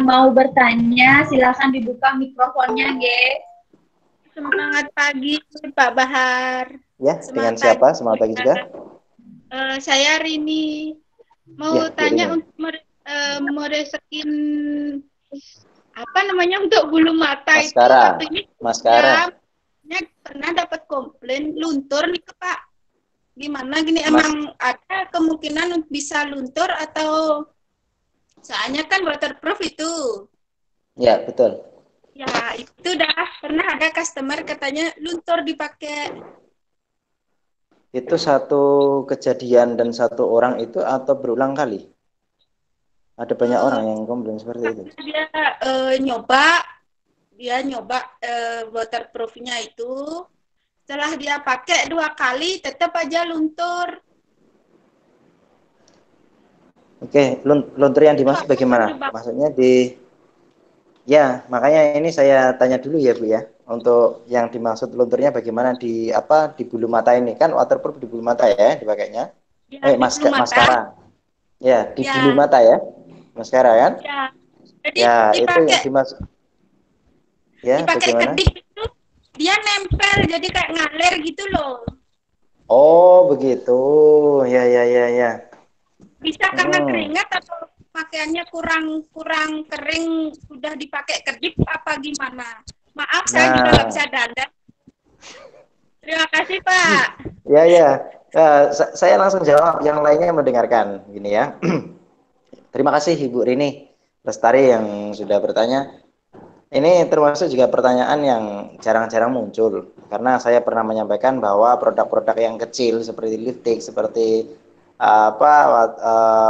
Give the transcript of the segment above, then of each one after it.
mau bertanya, silakan dibuka mikrofonnya, guys. Semangat pagi, Pak Bahar. Ya, dengan siapa? Semangat pagi juga. Saya Rini. Mau Ya, tanya Rini. untuk mereskin apa namanya untuk bulu mata Maskara. itu katanya Maskara. Ya, pernah dapat komplain luntur nih Pak. Gimana gini emang ada kemungkinan bisa luntur atau soalnya kan waterproof itu. Ya, betul. Ya, itu dah pernah ada customer katanya luntur dipakai. Itu satu kejadian dan satu orang itu atau berulang kali? Ada banyak orang yang komplain seperti itu. Dia nyoba waterproofnya itu. Setelah dia pakai 2 kali tetap aja luntur. Oke, luntur yang dimaksud bagaimana? Maksudnya ya, makanya ini saya tanya dulu ya Bu ya. Untuk yang dimaksud lunturnya bagaimana di bulu mata ini kan waterproof di bulu mata ya dipakainya. Ya, Maskara. Ya, di bulu mata ya. Maskara kan? Ya. Jadi ya, dipakai, itu yang dimaksud. Ya, dipakai bagaimana? kedip itu dia nempel jadi kayak ngalir gitu loh. Oh, begitu. Ya, ya, ya, ya. Bisa karena keringat atau pakaiannya kurang kering sudah dipakai kedip apa gimana? Maaf, saya juga nggak bisa dandan. Terima kasih Pak. Ya, ya. Saya langsung jawab. Yang lainnya mendengarkan, gini ya. Terima kasih Ibu Rini Lestari yang sudah bertanya. Ini termasuk juga pertanyaan yang jarang-jarang muncul karena saya pernah menyampaikan bahwa produk-produk yang kecil seperti lipstick, seperti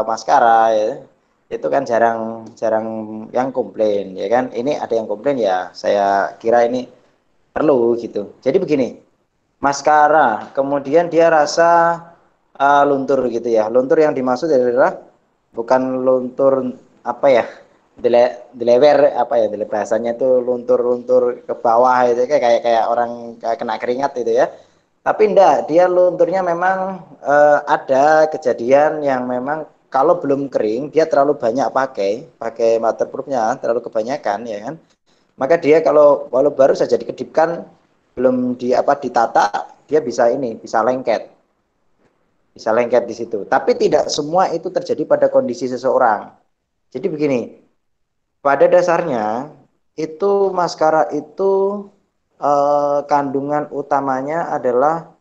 maskara ya, itu kan jarang yang komplain ya kan. Ini ada yang komplain ya, saya kira ini perlu gitu. Jadi begini, maskara kemudian dia rasa luntur gitu ya. Luntur yang dimaksud adalah bukan luntur apa ya? Dilewer apa ya, bahasanya itu luntur-luntur ke bawah itu kayak orang kena keringat itu ya. Tapi enggak, dia lunturnya memang ada kejadian yang memang kalau belum kering dia terlalu banyak pakai waterproofnya terlalu kebanyakan ya kan. Maka dia walau baru saja dikedipkan belum ditata, dia bisa lengket. Bisa lengket di situ. Tapi tidak semua itu terjadi pada kondisi seseorang. Jadi begini, pada dasarnya itu maskara itu kandungan utamanya adalah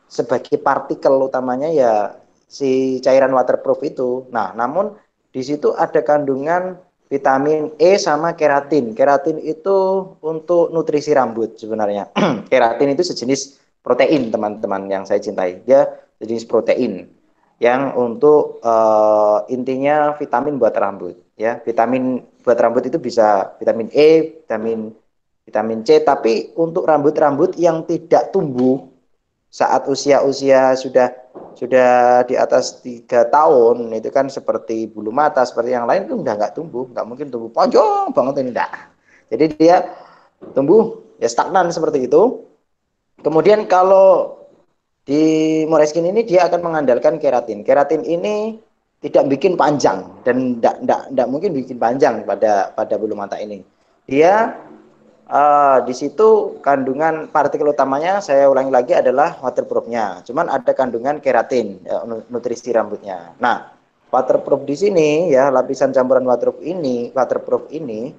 sebagai partikel utamanya ya si cairan waterproof itu. Nah, namun di situ ada kandungan vitamin E sama keratin. Keratin itu untuk nutrisi rambut sebenarnya. Keratin itu sejenis protein, teman-teman yang saya cintai. Dia sejenis protein yang untuk intinya vitamin buat rambut ya. Vitamin buat rambut itu bisa vitamin E, vitamin C, tapi untuk rambut-rambut yang tidak tumbuh saat usia sudah di atas 3 tahun itu kan seperti bulu mata seperti yang lain itu udah nggak tumbuh, nggak mungkin tumbuh panjang banget ini enggak. Jadi dia tumbuh ya stagnan seperti itu. Kemudian kalau di Moreskin ini dia akan mengandalkan keratin. Keratin ini tidak bikin panjang dan tidak mungkin bikin panjang pada bulu mata ini. Dia di situ kandungan partikel utamanya saya ulangi lagi adalah waterproofnya. Cuman ada kandungan keratin ya, nutrisi rambutnya. Nah, waterproof di sini ya lapisan campuran waterproof ini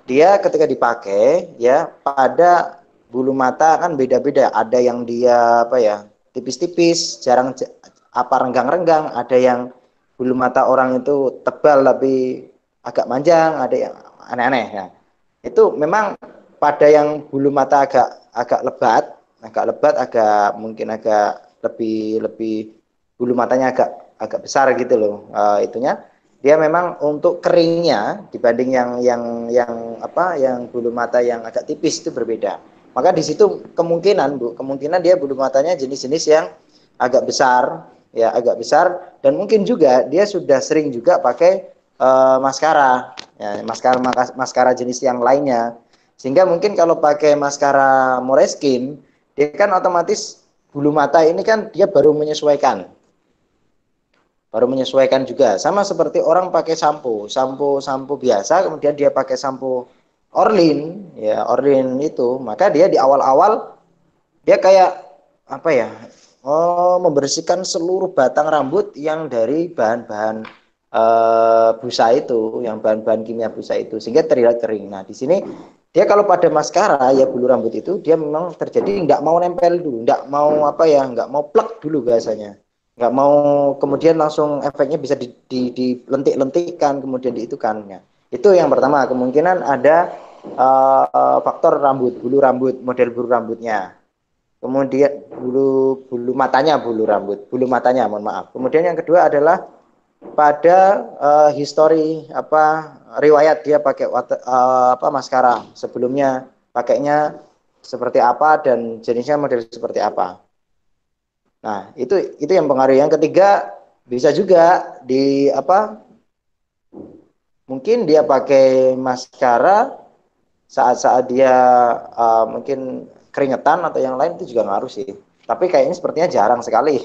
dia ketika dipakai ya pada bulu mata kan beda-beda. Ada yang dia tipis-tipis, renggang-renggang. Ada yang bulu mata orang itu tebal tapi agak panjang. Ada yang aneh-aneh ya. Itu memang pada yang bulu mata agak lebat, mungkin agak lebih bulu matanya agak besar gitu loh. Itunya dia memang untuk keringnya dibanding yang bulu mata yang agak tipis itu berbeda. Maka di situ kemungkinan dia bulu matanya jenis-jenis yang agak besar dan mungkin juga dia sudah sering juga pakai maskara ya, maskara jenis yang lainnya, sehingga mungkin kalau pakai maskara Moreskin dia kan otomatis bulu mata ini kan dia baru menyesuaikan baru menyesuaikan juga. Sama seperti orang pakai sampo biasa, kemudian dia pakai sampo Orlin, ya Orlin itu, maka dia di awal-awal dia kayak apa ya? Oh, membersihkan seluruh batang rambut yang dari bahan-bahan busa itu, yang bahan-bahan kimia busa itu, sehingga terlihat kering. Nah, di sini dia kalau pada maskara ya bulu rambut itu dia memang terjadi nggak mau nempel dulu, nggak mau apa ya, nggak mau plek dulu biasanya, nggak mau kemudian langsung efeknya bisa dilentik-lentikkan kemudian diitukannya. Itu yang pertama, kemungkinan ada faktor rambut, bulu rambut, model bulu rambutnya. Kemudian bulu bulu matanya, bulu matanya, mohon maaf. Kemudian yang kedua adalah pada histori apa riwayat dia pakai apa maskara sebelumnya, pakainya seperti apa dan jenisnya model seperti apa. Nah, itu yang pengaruh. Yang ketiga bisa juga di apa, mungkin dia pakai maskara saat-saat dia mungkin keringetan atau yang lain, itu juga ngaruh sih. Tapi kayaknya sepertinya jarang sekali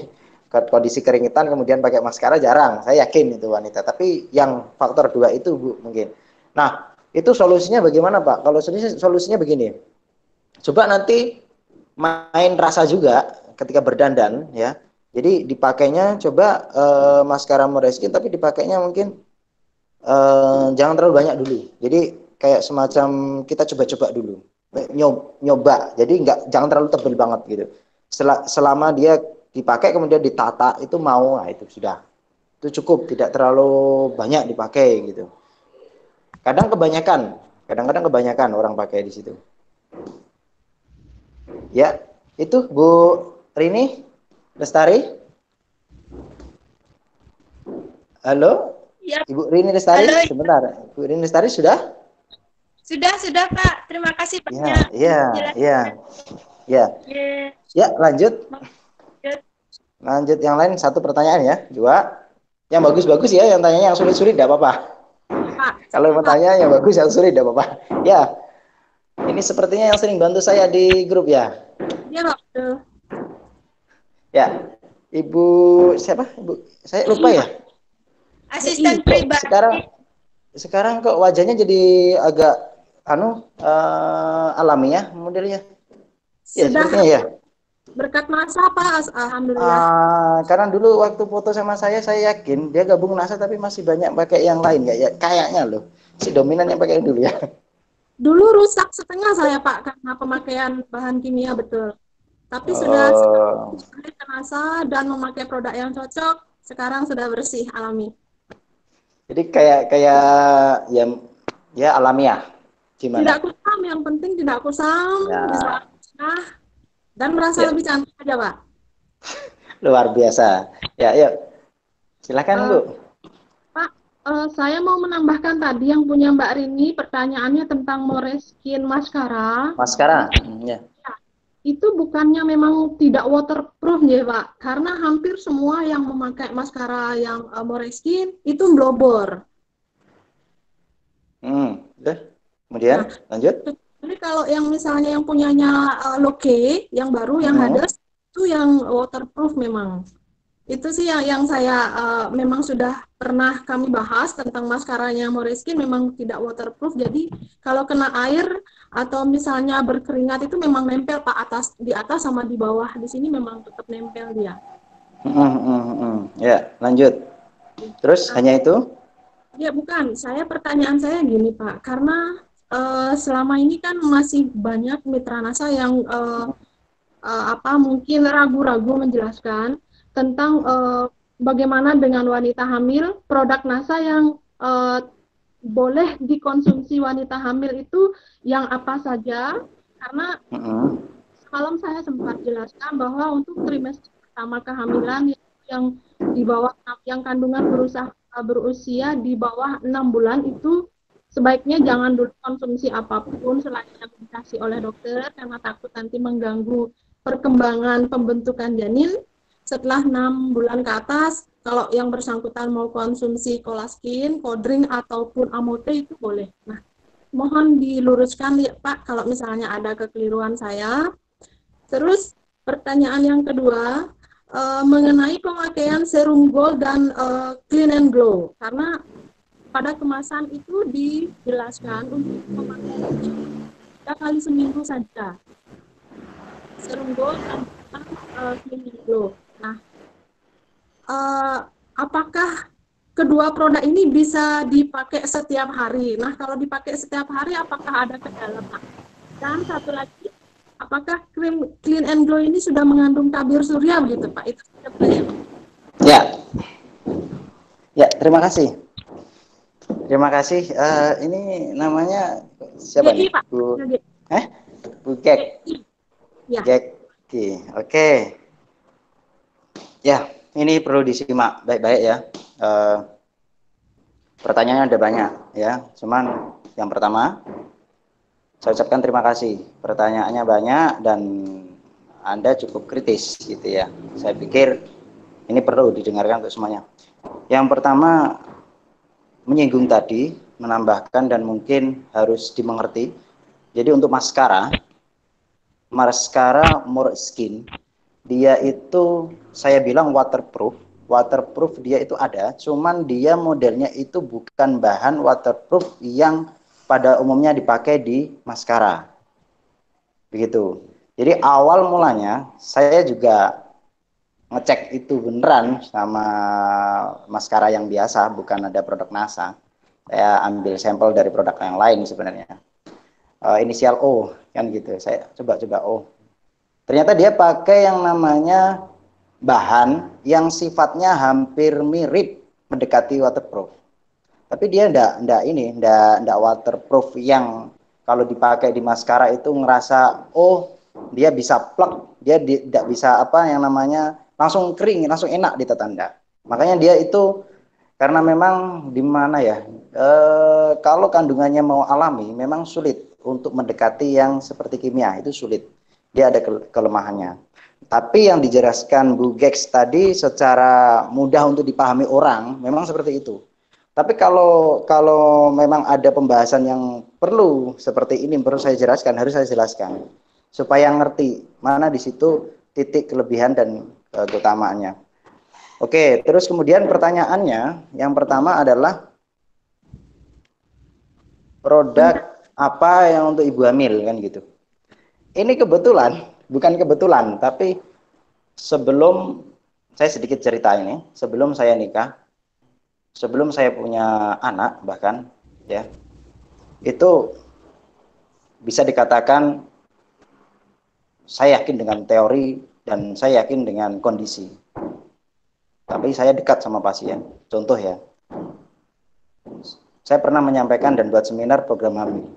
kondisi keringetan kemudian pakai maskara, jarang. Saya yakin itu wanita. Tapi yang faktor dua itu Bu mungkin. Nah, itu solusinya bagaimana Pak? Kalau solusinya begini. Coba nanti main rasa juga ketika berdandan ya. Jadi dipakainya coba maskara Moreskin, tapi dipakainya mungkin jangan terlalu banyak dulu. Jadi kayak semacam kita coba-coba dulu, nyoba. Jadi jangan terlalu tebal banget gitu. Selama dia dipakai kemudian ditata itu mau, nah itu sudah, itu cukup, tidak terlalu banyak dipakai gitu. Kadang-kadang kebanyakan orang pakai di situ. Ya, itu Bu Rini Lestari. Halo, Ya, Ibu Rini Lestari, halo. sebentar. Bu Rini Lestari sudah? Sudah Pak. Terima kasih Ya, banyak. ya, ya, ya. Ya, Ya, lanjut. lanjut. Lanjut yang lain, satu pertanyaan ya, dua. Yang bagus-bagus ya, yang tanyanya yang sulit-sulit tidak apa-apa. Pak. Kalau mau tanya yang bagus, yang sulit tidak apa-apa. Ya, ini sepertinya yang sering bantu saya di grup ya. Ya, Pak. Betul. Ya, Ibu siapa? Ibu, saya lupa ya. Asisten Kok pribadi. sekarang kok wajahnya jadi agak alamiah modelnya. Ya, Sudah sepertinya ya. berkat masa Pak, alhamdulillah. Karena dulu waktu foto sama saya yakin dia gabung NASA tapi masih banyak pakai yang lain kayaknya loh. Si dominan yang pakai dulu ya. Dulu rusak setengah saya Pak karena pemakaian bahan kimia, betul. Tapi sudah Oh, kembali ke NASA dan memakai produk yang cocok, sekarang sudah bersih, alami. jadi kayak ya ya alamiah. Tidak Gimana? kusam, yang penting tidak kusam, bisa Ya, nah, dan merasa ya lebih cantik aja Pak. luar biasa. Ya, yuk. Silakan Bu. Eh, Pak, saya mau menambahkan tadi yang punya Mbak Rini, pertanyaannya tentang Moreskin Mascara. Maskara. Ya. Itu bukannya memang tidak waterproof ya Pak, karena hampir semua yang memakai maskara yang Moreskin itu blobor. Udah. Kemudian Nah, lanjut. jadi kalau yang misalnya yang punyanya Loke, yang baru, yang Hmm. Hades, itu yang waterproof memang. Itu sih yang saya memang sudah pernah kami bahas tentang maskaranya Moreskin, memang tidak waterproof. Jadi kalau kena air atau misalnya berkeringat itu memang nempel Pak, di atas sama di bawah. Di sini memang tetap nempel dia. Ya, lanjut. Terus Nah, hanya itu? ya bukan, pertanyaan saya gini Pak, karena selama ini kan masih banyak mitra NASA yang mungkin ragu-ragu menjelaskan tentang bagaimana dengan wanita hamil, produk NASA yang boleh dikonsumsi wanita hamil itu yang apa saja, karena semalam saya sempat jelaskan bahwa untuk trimester pertama kehamilan yang di bawah, yang kandungan berusia di bawah 6 bulan itu sebaiknya jangan dulu konsumsi apapun selain yang dikasih oleh dokter, karena takut nanti mengganggu perkembangan pembentukan janin. Setelah 6 bulan ke atas, kalau yang bersangkutan mau konsumsi kolaskin, kodring, ataupun amote itu boleh. Nah, mohon diluruskan ya Pak kalau misalnya ada kekeliruan saya. Terus pertanyaan yang kedua, mengenai pemakaian serum gold dan clean and glow, karena pada kemasan itu dijelaskan untuk pemakaian 3 kali seminggu saja serum gold dan clean and glow. Nah, apakah kedua produk ini bisa dipakai setiap hari? Nah, kalau dipakai setiap hari, apakah ada kendala? Dan satu lagi, apakah krim Clean and Glow ini sudah mengandung tabir surya begitu Pak? Itu saja pertanyaan. Ya, ya, terima kasih. Terima kasih. Ini namanya siapa GI nih? Pak. Bu Gek. Ya. Gek. Oke. Ya, ini perlu disimak baik-baik ya. Pertanyaannya ada banyak ya. Cuman yang pertama, saya ucapkan terima kasih. Pertanyaannya banyak dan Anda cukup kritis gitu ya. Saya pikir ini perlu didengarkan untuk semuanya. Yang pertama, menyinggung tadi, menambahkan dan mungkin harus dimengerti. Jadi untuk maskara More Skin, dia itu saya bilang waterproof. Waterproof dia itu ada, cuman dia modelnya itu bukan bahan waterproof yang pada umumnya dipakai di maskara. Begitu. Jadi awal mulanya saya juga ngecek itu beneran sama maskara yang biasa, bukan ada produk NASA. Saya ambil sampel dari produk yang lain sebenarnya. Inisial O kan gitu. Saya coba O. Ternyata dia pakai yang namanya bahan yang sifatnya hampir mirip mendekati waterproof. Tapi dia enggak waterproof yang kalau dipakai di maskara itu ngerasa dia bisa plek, dia tidak bisa apa yang namanya langsung kering, langsung enak ditetanda. Makanya dia itu karena memang di mana ya, kalau kandungannya mau alami memang sulit untuk mendekati yang seperti kimia, itu sulit. Dia ada kelemahannya. Tapi yang dijelaskan Bu Gex tadi secara mudah untuk dipahami orang memang seperti itu. Tapi kalau memang ada pembahasan yang perlu seperti ini perlu saya jelaskan, harus saya jelaskan supaya ngerti mana di situ titik kelebihan dan keutamaannya. Oke, terus kemudian pertanyaannya yang pertama adalah produk apa yang untuk ibu hamil kan gitu. Ini kebetulan, bukan kebetulan, tapi sebelum saya sedikit cerita ini, sebelum saya nikah, sebelum saya punya anak bahkan ya, itu bisa dikatakan saya yakin dengan teori dan saya yakin dengan kondisi. Tapi saya dekat sama pasien. Contoh ya, saya pernah menyampaikan dan buat seminar program hamil.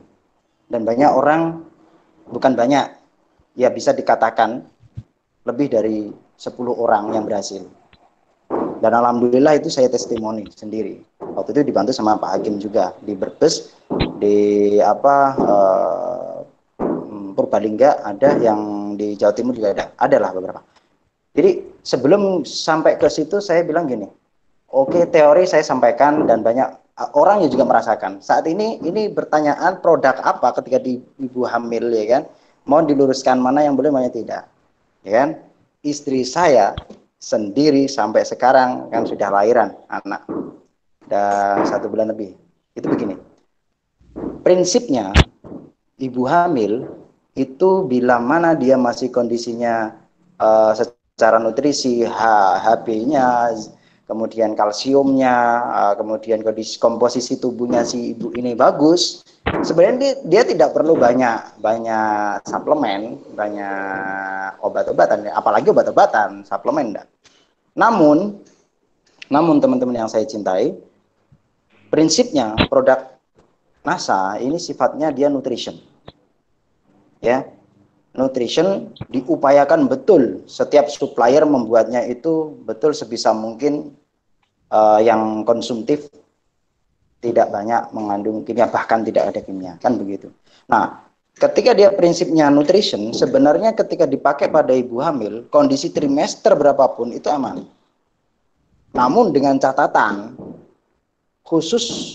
Dan banyak orang, bukan banyak, ya bisa dikatakan lebih dari 10 orang yang berhasil. Dan alhamdulillah itu saya testimoni sendiri. Waktu itu dibantu sama Pak Hakim juga di Brebes, di Purbalingga ada, yang di Jawa Timur juga ada lah beberapa. Jadi sebelum sampai ke situ saya bilang gini, oke, teori saya sampaikan dan banyak orang yang juga merasakan. Saat ini pertanyaan produk apa ketika di ibu hamil ya kan, mau diluruskan mana yang boleh mana tidak, ya kan? Istri saya sendiri sampai sekarang kan sudah lahiran anak dan 1 bulan lebih. Itu begini, prinsipnya ibu hamil itu bila mana dia masih kondisinya secara nutrisi, HB-nya, kemudian kalsiumnya, kemudian komposisi tubuhnya si ibu ini bagus, sebenarnya dia tidak perlu banyak suplemen, banyak obat-obatan, apalagi obat-obatan, suplemen enggak. Namun teman-teman yang saya cintai, prinsipnya produk NASA ini sifatnya dia nutrition. Ya, nutrition diupayakan betul, setiap supplier membuatnya itu betul sebisa mungkin yang konsumtif, tidak banyak mengandung kimia, bahkan tidak ada kimia, kan begitu. Nah, ketika dia prinsipnya nutrition, sebenarnya ketika dipakai pada ibu hamil, kondisi trimester berapapun itu aman. Namun dengan catatan, khusus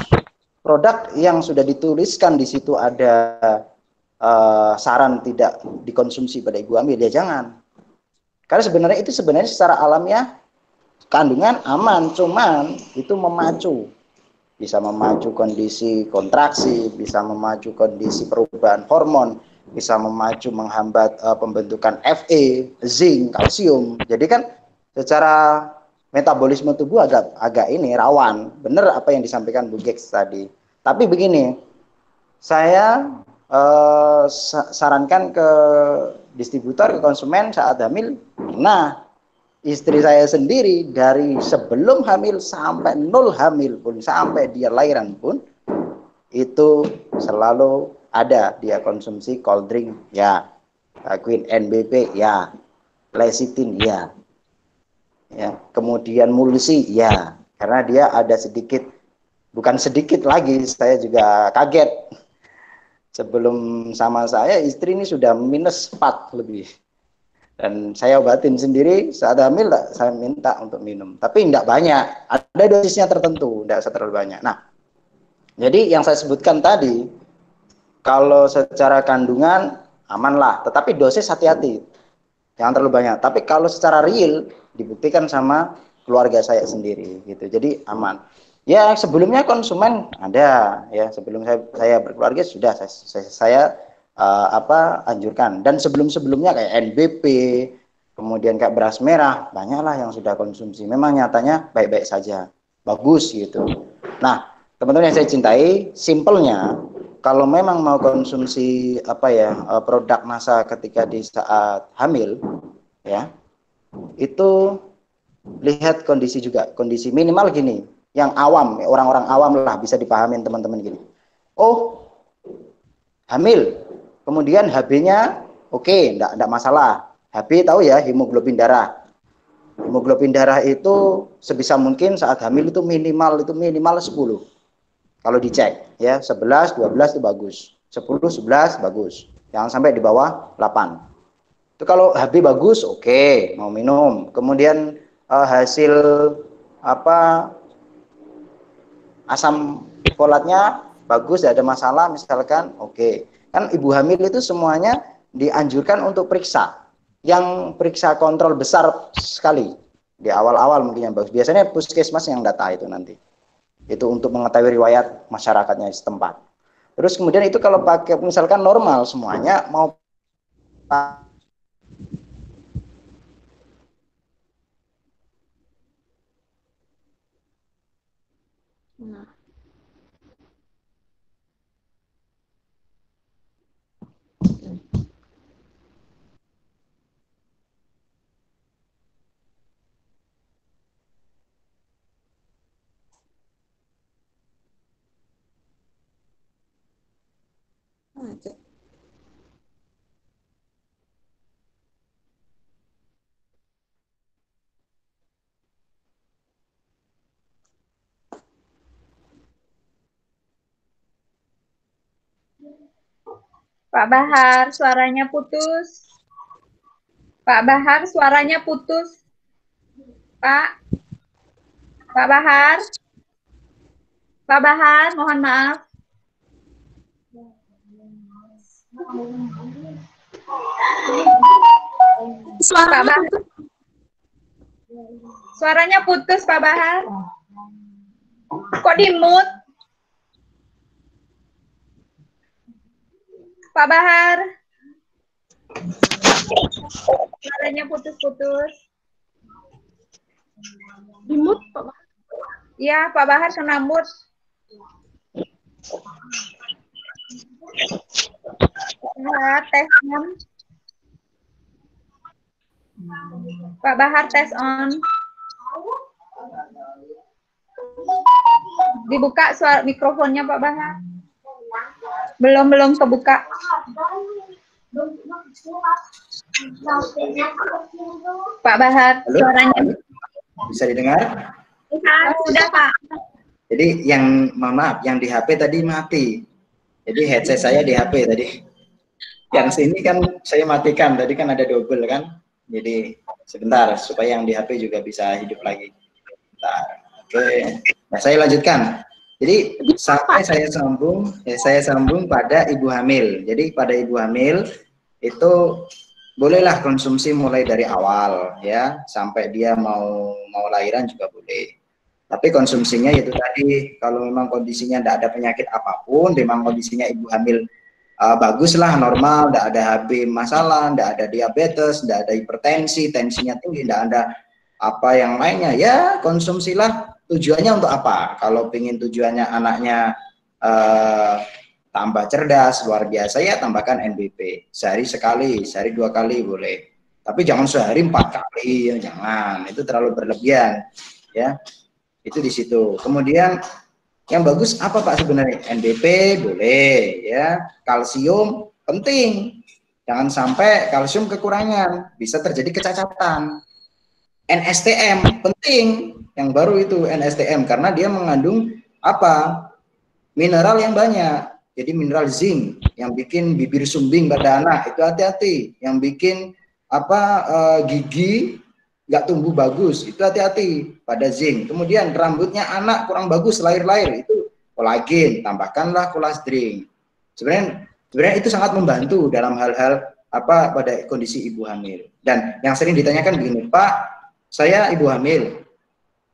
produk yang sudah dituliskan di situ ada saran tidak dikonsumsi pada ibu hamil, ya jangan. Karena sebenarnya itu secara alamiah kandungan aman, cuman itu memacu. Bisa memacu kondisi kontraksi, bisa memacu kondisi perubahan hormon, bisa memacu menghambat pembentukan Fe, zinc, kalsium. Jadi kan secara metabolisme tubuh agak ini rawan. Benar apa yang disampaikan Bu Gex tadi. Tapi begini, saya sarankan ke distributor, ke konsumen saat hamil. Nah, istri saya sendiri dari sebelum hamil sampai 0 hamil pun, sampai dia lahiran pun, itu selalu ada dia konsumsi cold drink, ya, Queen NBP, ya, lecithin, ya, kemudian mulsi, ya, karena dia ada sedikit, bukan sedikit lagi, saya juga kaget. Sebelum sama saya, istri ini sudah minus 4 lebih. Dan saya obatin sendiri saat hamil, saya minta untuk minum. Tapi tidak banyak, ada dosisnya tertentu, tidak terlalu banyak. Nah, jadi yang saya sebutkan tadi, kalau secara kandungan amanlah, tetapi dosis hati-hati, jangan terlalu banyak. Tapi kalau secara real, dibuktikan sama keluarga saya sendiri, gitu. Jadi aman. Ya sebelumnya konsumen ada, ya sebelum saya berkeluarga sudah saya anjurkan. Dan sebelumnya kayak NBP, kemudian kayak beras merah, banyaklah yang sudah konsumsi. Memang nyatanya baik-baik saja, bagus gitu. Nah, teman-teman yang saya cintai, simpelnya kalau memang mau konsumsi produk masa ketika di saat hamil, ya itu lihat kondisi juga, kondisi minimal gini, yang awam, orang-orang awam lah bisa dipahamin teman-teman gini. Oh, hamil. Kemudian HB-nya oke, enggak masalah. HB tahu ya, hemoglobin darah. Hemoglobin darah itu sebisa mungkin saat hamil itu minimal 10. Kalau dicek ya, 11, 12 itu bagus. 10, 11 bagus. Jangan sampai di bawah 8. Itu kalau HB bagus, oke, mau minum. Kemudian hasil asam folatnya bagus, tidak ada masalah misalkan, oke. Kan ibu hamil itu semuanya dianjurkan untuk periksa. Yang periksa kontrol besar sekali di awal-awal mungkin yang bagus. Biasanya puskesmas yang data itu nanti. Itu untuk mengetahui riwayat masyarakatnya setempat. Terus kemudian itu kalau pakai misalkan normal semuanya mau Nah, oke. Pak Bahar, suaranya putus. Pak Bahar, suaranya putus. Pak Bahar. Pak Bahar, mohon maaf. Suaranya putus, Pak Bahar. Kok di-mute? Pak Bahar. Suaranya putus-putus. Di-mute, Pak Bahar. Iya, Pak Bahar kena mute. Tes on. Pak Bahar tes on. Dibuka suara mikrofonnya Pak Bahar. Belum kebuka. Pak Bahar, halo? Suaranya Bisa didengar? Sudah Pak. Jadi yang mohon maaf, yang di HP tadi mati. Jadi headset saya di HP tadi. Yang sini kan saya matikan, tadi kan ada double kan. Jadi sebentar supaya yang di HP juga bisa hidup lagi. Bentar. Oke. Nah, saya lanjutkan. Jadi sampai saya sambung pada ibu hamil. Jadi pada ibu hamil itu bolehlah konsumsi mulai dari awal ya sampai dia mau lahiran juga boleh. Tapi konsumsinya itu tadi, kalau memang kondisinya tidak ada penyakit apapun, memang kondisinya ibu hamil baguslah, normal, tidak ada HB masalah, tidak ada diabetes, tidak ada hipertensi, tensinya tinggi, tidak ada apa yang lainnya, ya konsumsilah. Tujuannya untuk apa? Kalau ingin tujuannya anaknya tambah cerdas, luar biasa, ya tambahkan NBP. Sehari sekali, sehari 2 kali boleh. Tapi jangan sehari 4 kali, ya jangan. Itu terlalu berlebihan, ya. Itu di situ. Kemudian yang bagus apa Pak sebenarnya? NBP boleh, ya. Kalsium penting. Jangan sampai kalsium kekurangan, bisa terjadi kecacatan. NSTM penting. Yang baru itu NSTM karena dia mengandung apa? Mineral yang banyak. Jadi mineral zinc yang bikin bibir sumbing pada anak itu hati-hati. Yang bikin apa gigi nggak tumbuh bagus itu hati-hati pada zinc. Kemudian rambutnya anak kurang bagus lahir-lahir itu kolagen, tambahkanlah kolostring. Sebenarnya itu sangat membantu dalam hal-hal apa pada kondisi ibu hamil. Dan yang sering ditanyakan begini, Pak, saya ibu hamil,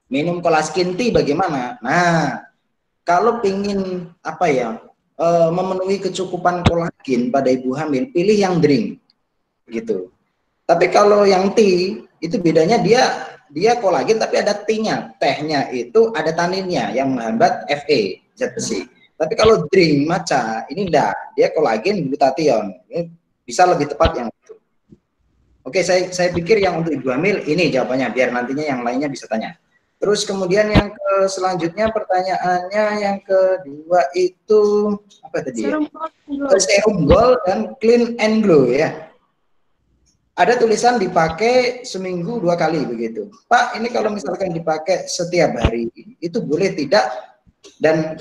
minum colaskin tea bagaimana? Nah, kalau pingin apa ya memenuhi kecukupan kolagen pada ibu hamil, pilih yang drink gitu. Tapi kalau yang tea itu bedanya dia kolagen tapi ada T-nya, tehnya itu ada taninnya yang menghambat Fe, zat besi. Tapi kalau drink matcha ini enggak, dia kolagen glutathione. Ini bisa lebih tepat yang itu. Oke, saya pikir yang untuk ibu hamil ini jawabannya, biar nantinya yang lainnya bisa tanya. Terus kemudian yang selanjutnya pertanyaannya yang kedua itu apa tadi ya? Serum Gold dan Clean and Glow ya. Ada tulisan dipakai seminggu 2 kali begitu. Pak, ini kalau misalkan dipakai setiap hari itu boleh tidak? Dan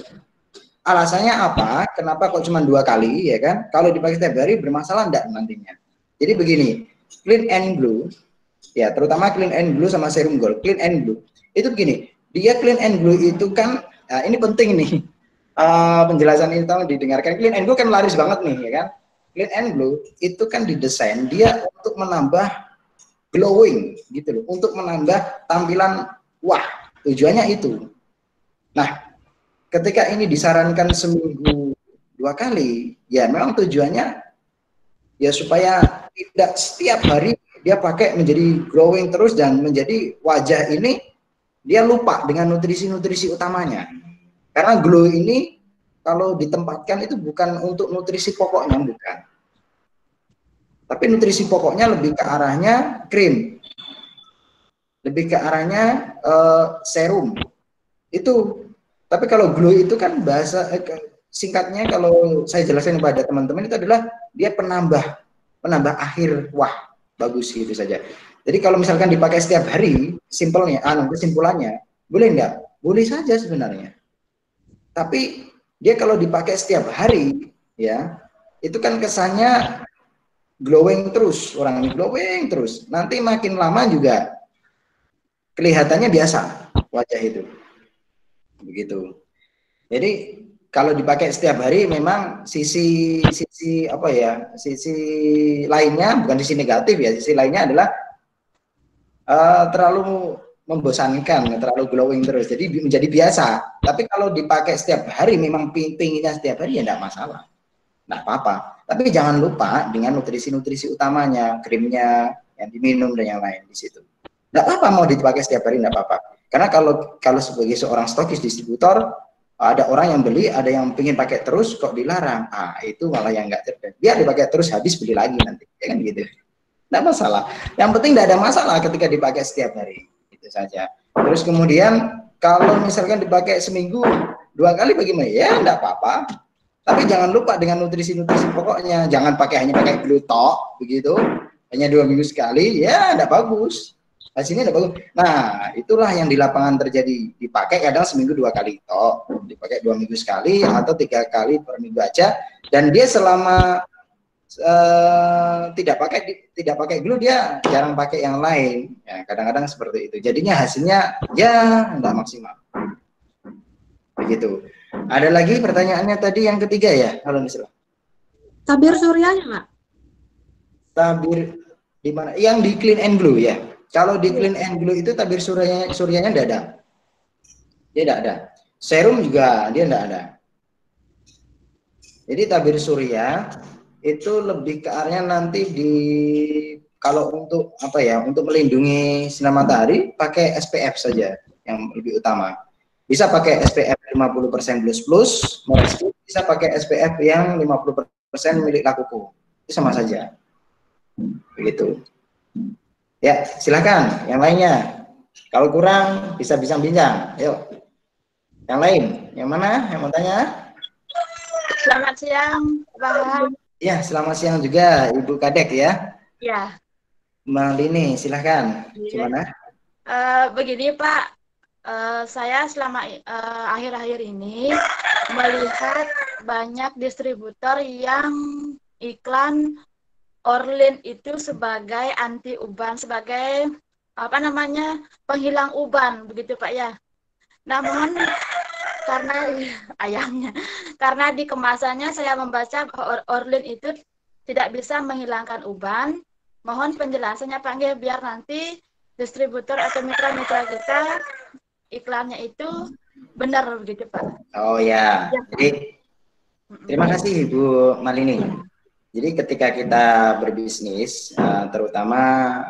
alasannya apa? Kenapa kok cuma 2 kali ya kan? Kalau dipakai setiap hari bermasalah enggak nantinya? Jadi begini, Clean and Glow ya, terutama Clean and Glow sama Serum Gold. Clean and Glow itu begini, dia Clean and Glow itu kan, ini penting nih, penjelasan ini tolong didengarkan. Clean and Glow kan laris banget nih, ya kan? Clean and Glow itu kan didesain dia untuk menambah glowing, gitu loh, untuk menambah tampilan wah, tujuannya itu. Nah, ketika ini disarankan seminggu 2 kali, ya memang tujuannya ya supaya tidak setiap hari dia pakai menjadi glowing terus dan menjadi wajah ini dia lupa dengan nutrisi-nutrisi utamanya. Karena glow ini kalau ditempatkan itu bukan untuk nutrisi pokoknya, bukan. Tapi nutrisi pokoknya lebih ke arahnya krim. Lebih ke arahnya serum. Itu. Tapi kalau glow itu kan bahasa singkatnya kalau saya jelaskan kepada teman-teman itu adalah dia penambah akhir wah, bagus gitu saja. Jadi kalau misalkan dipakai setiap hari, simpelnya, kesimpulannya, boleh enggak? Boleh saja sebenarnya. Tapi dia kalau dipakai setiap hari, ya, itu kan kesannya glowing terus, orang ini glowing terus. Nanti makin lama juga kelihatannya biasa wajah itu, begitu. Jadi kalau dipakai setiap hari, memang sisi apa ya, sisi lainnya bukan sisi negatif ya, sisi lainnya adalah terlalu membosankan, terlalu glowing terus, jadi menjadi biasa. Tapi kalau dipakai setiap hari, memang pinginnya setiap hari ya tidak masalah, tidak apa-apa. Tapi jangan lupa dengan nutrisi-nutrisi utamanya, krimnya yang diminum dan yang lain di situ. Tidak apa-apa mau dipakai setiap hari, tidak apa-apa. Karena kalau sebagai seorang stokis distributor, ada orang yang beli, ada yang pengen pakai terus kok dilarang, itu malah yang nggak cerdas. Biar dipakai terus, habis beli lagi nanti, ya kan gitu. Tidak masalah. Yang penting tidak ada masalah ketika dipakai setiap hari. Itu saja. Terus kemudian kalau misalkan dipakai seminggu 2 kali bagaimana? Ya tidak apa-apa. Tapi jangan lupa dengan nutrisi-nutrisi pokoknya. Jangan hanya pakai glutok begitu. Hanya 2 minggu sekali. Ya tidak bagus. Hasilnya tidak bagus. Nah itulah yang di lapangan terjadi. Dipakai kadang seminggu 2 kali toh. Dipakai 2 minggu sekali atau 3 kali per minggu aja. Dan dia selama tidak pakai glue, dia jarang pakai yang lain ya, kadang-kadang seperti itu, jadinya hasilnya ya nggak maksimal begitu. Ada lagi pertanyaannya tadi yang ketiga ya, kalau misalnya tabir suryanya Pak? Di mana? Yang di Clean and Glow ya. Kalau di Clean and Glow itu tabir suryanya tidak ada. Dia tidak ada. Serum juga dia tidak ada. Jadi tabir surya itu lebih ke arahnya nanti di kalau untuk apa ya, untuk melindungi sinar matahari pakai SPF saja yang lebih utama. Bisa pakai SPF 50% plus, bisa pakai SPF yang 50% milik Lakuku. Itu sama saja. Begitu. Ya, silakan yang lainnya. Kalau kurang bisa bincang. Yuk. Yang lain, yang mana? Yang mau tanya? Selamat siang, Pak. Ya, selamat siang juga Ibu Kadek ya. Ya. Malini, silahkan. Gimana? Begini Pak, saya selama akhir-akhir ini melihat banyak distributor yang iklan Orlin itu sebagai anti uban, sebagai apa namanya, penghilang uban, begitu Pak ya. Namun karena ayamnya, karena di kemasannya saya membaca Orlin itu tidak bisa menghilangkan uban. Mohon penjelasannya Pak Nggih, biar nanti distributor atau mitra-mitra kita iklannya itu benar begitu Pak. Oh ya, jadi terima kasih Ibu Malini. Jadi ketika kita berbisnis, terutama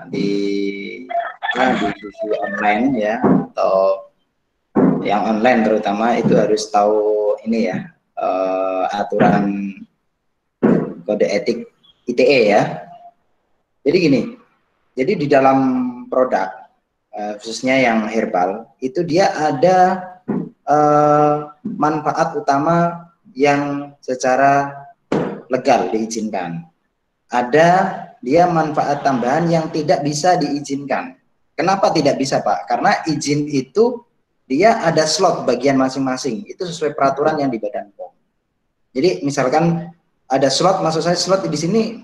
di sisi online ya, atau yang online terutama, itu harus tahu ini ya, aturan kode etik ITE ya. Jadi gini, jadi di dalam produk khususnya yang herbal itu dia ada manfaat utama yang secara legal diizinkan. Ada dia manfaat tambahan yang tidak bisa diizinkan. Kenapa tidak bisa Pak? Karena izin itu dia ada slot bagian masing-masing. Itu sesuai peraturan yang di Badan POM. Jadi misalkan ada slot, maksud saya slot di sini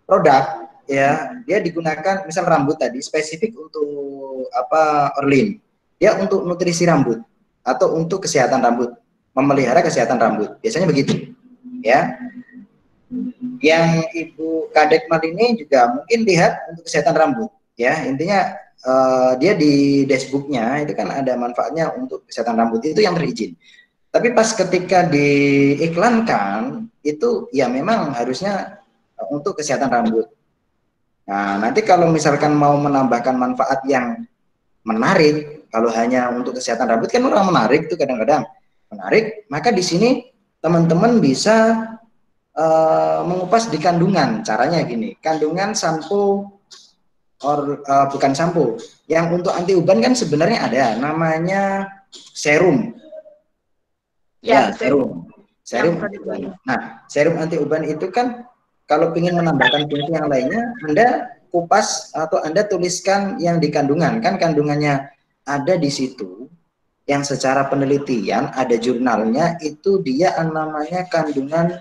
produk ya, dia digunakan misal rambut tadi spesifik untuk apa, Orlin. Dia untuk nutrisi rambut atau untuk kesehatan rambut, memelihara kesehatan rambut. Biasanya begitu. Ya. Yang Ibu Kadek Malini juga mungkin lihat untuk kesehatan rambut ya. Intinya dia di dashboardnya itu kan ada manfaatnya untuk kesehatan rambut, itu yang terizin. Tapi pas ketika diiklankan itu ya memang harusnya untuk kesehatan rambut. Nah, nanti kalau misalkan mau menambahkan manfaat yang menarik, kalau hanya untuk kesehatan rambut kan orang menarik tuh kadang-kadang menarik, maka di sini teman-teman bisa mengupas di kandungan. Caranya gini, kandungan sampo bukan sampo, yang untuk anti uban kan sebenarnya ada namanya serum. Ya, serum anti uban. Nah, serum anti uban itu kan kalau ingin menambahkan fungsi yang lainnya, Anda kupas atau Anda tuliskan yang di kandungan. Kan kandungannya ada di situ, yang secara penelitian ada jurnalnya, itu dia namanya kandungan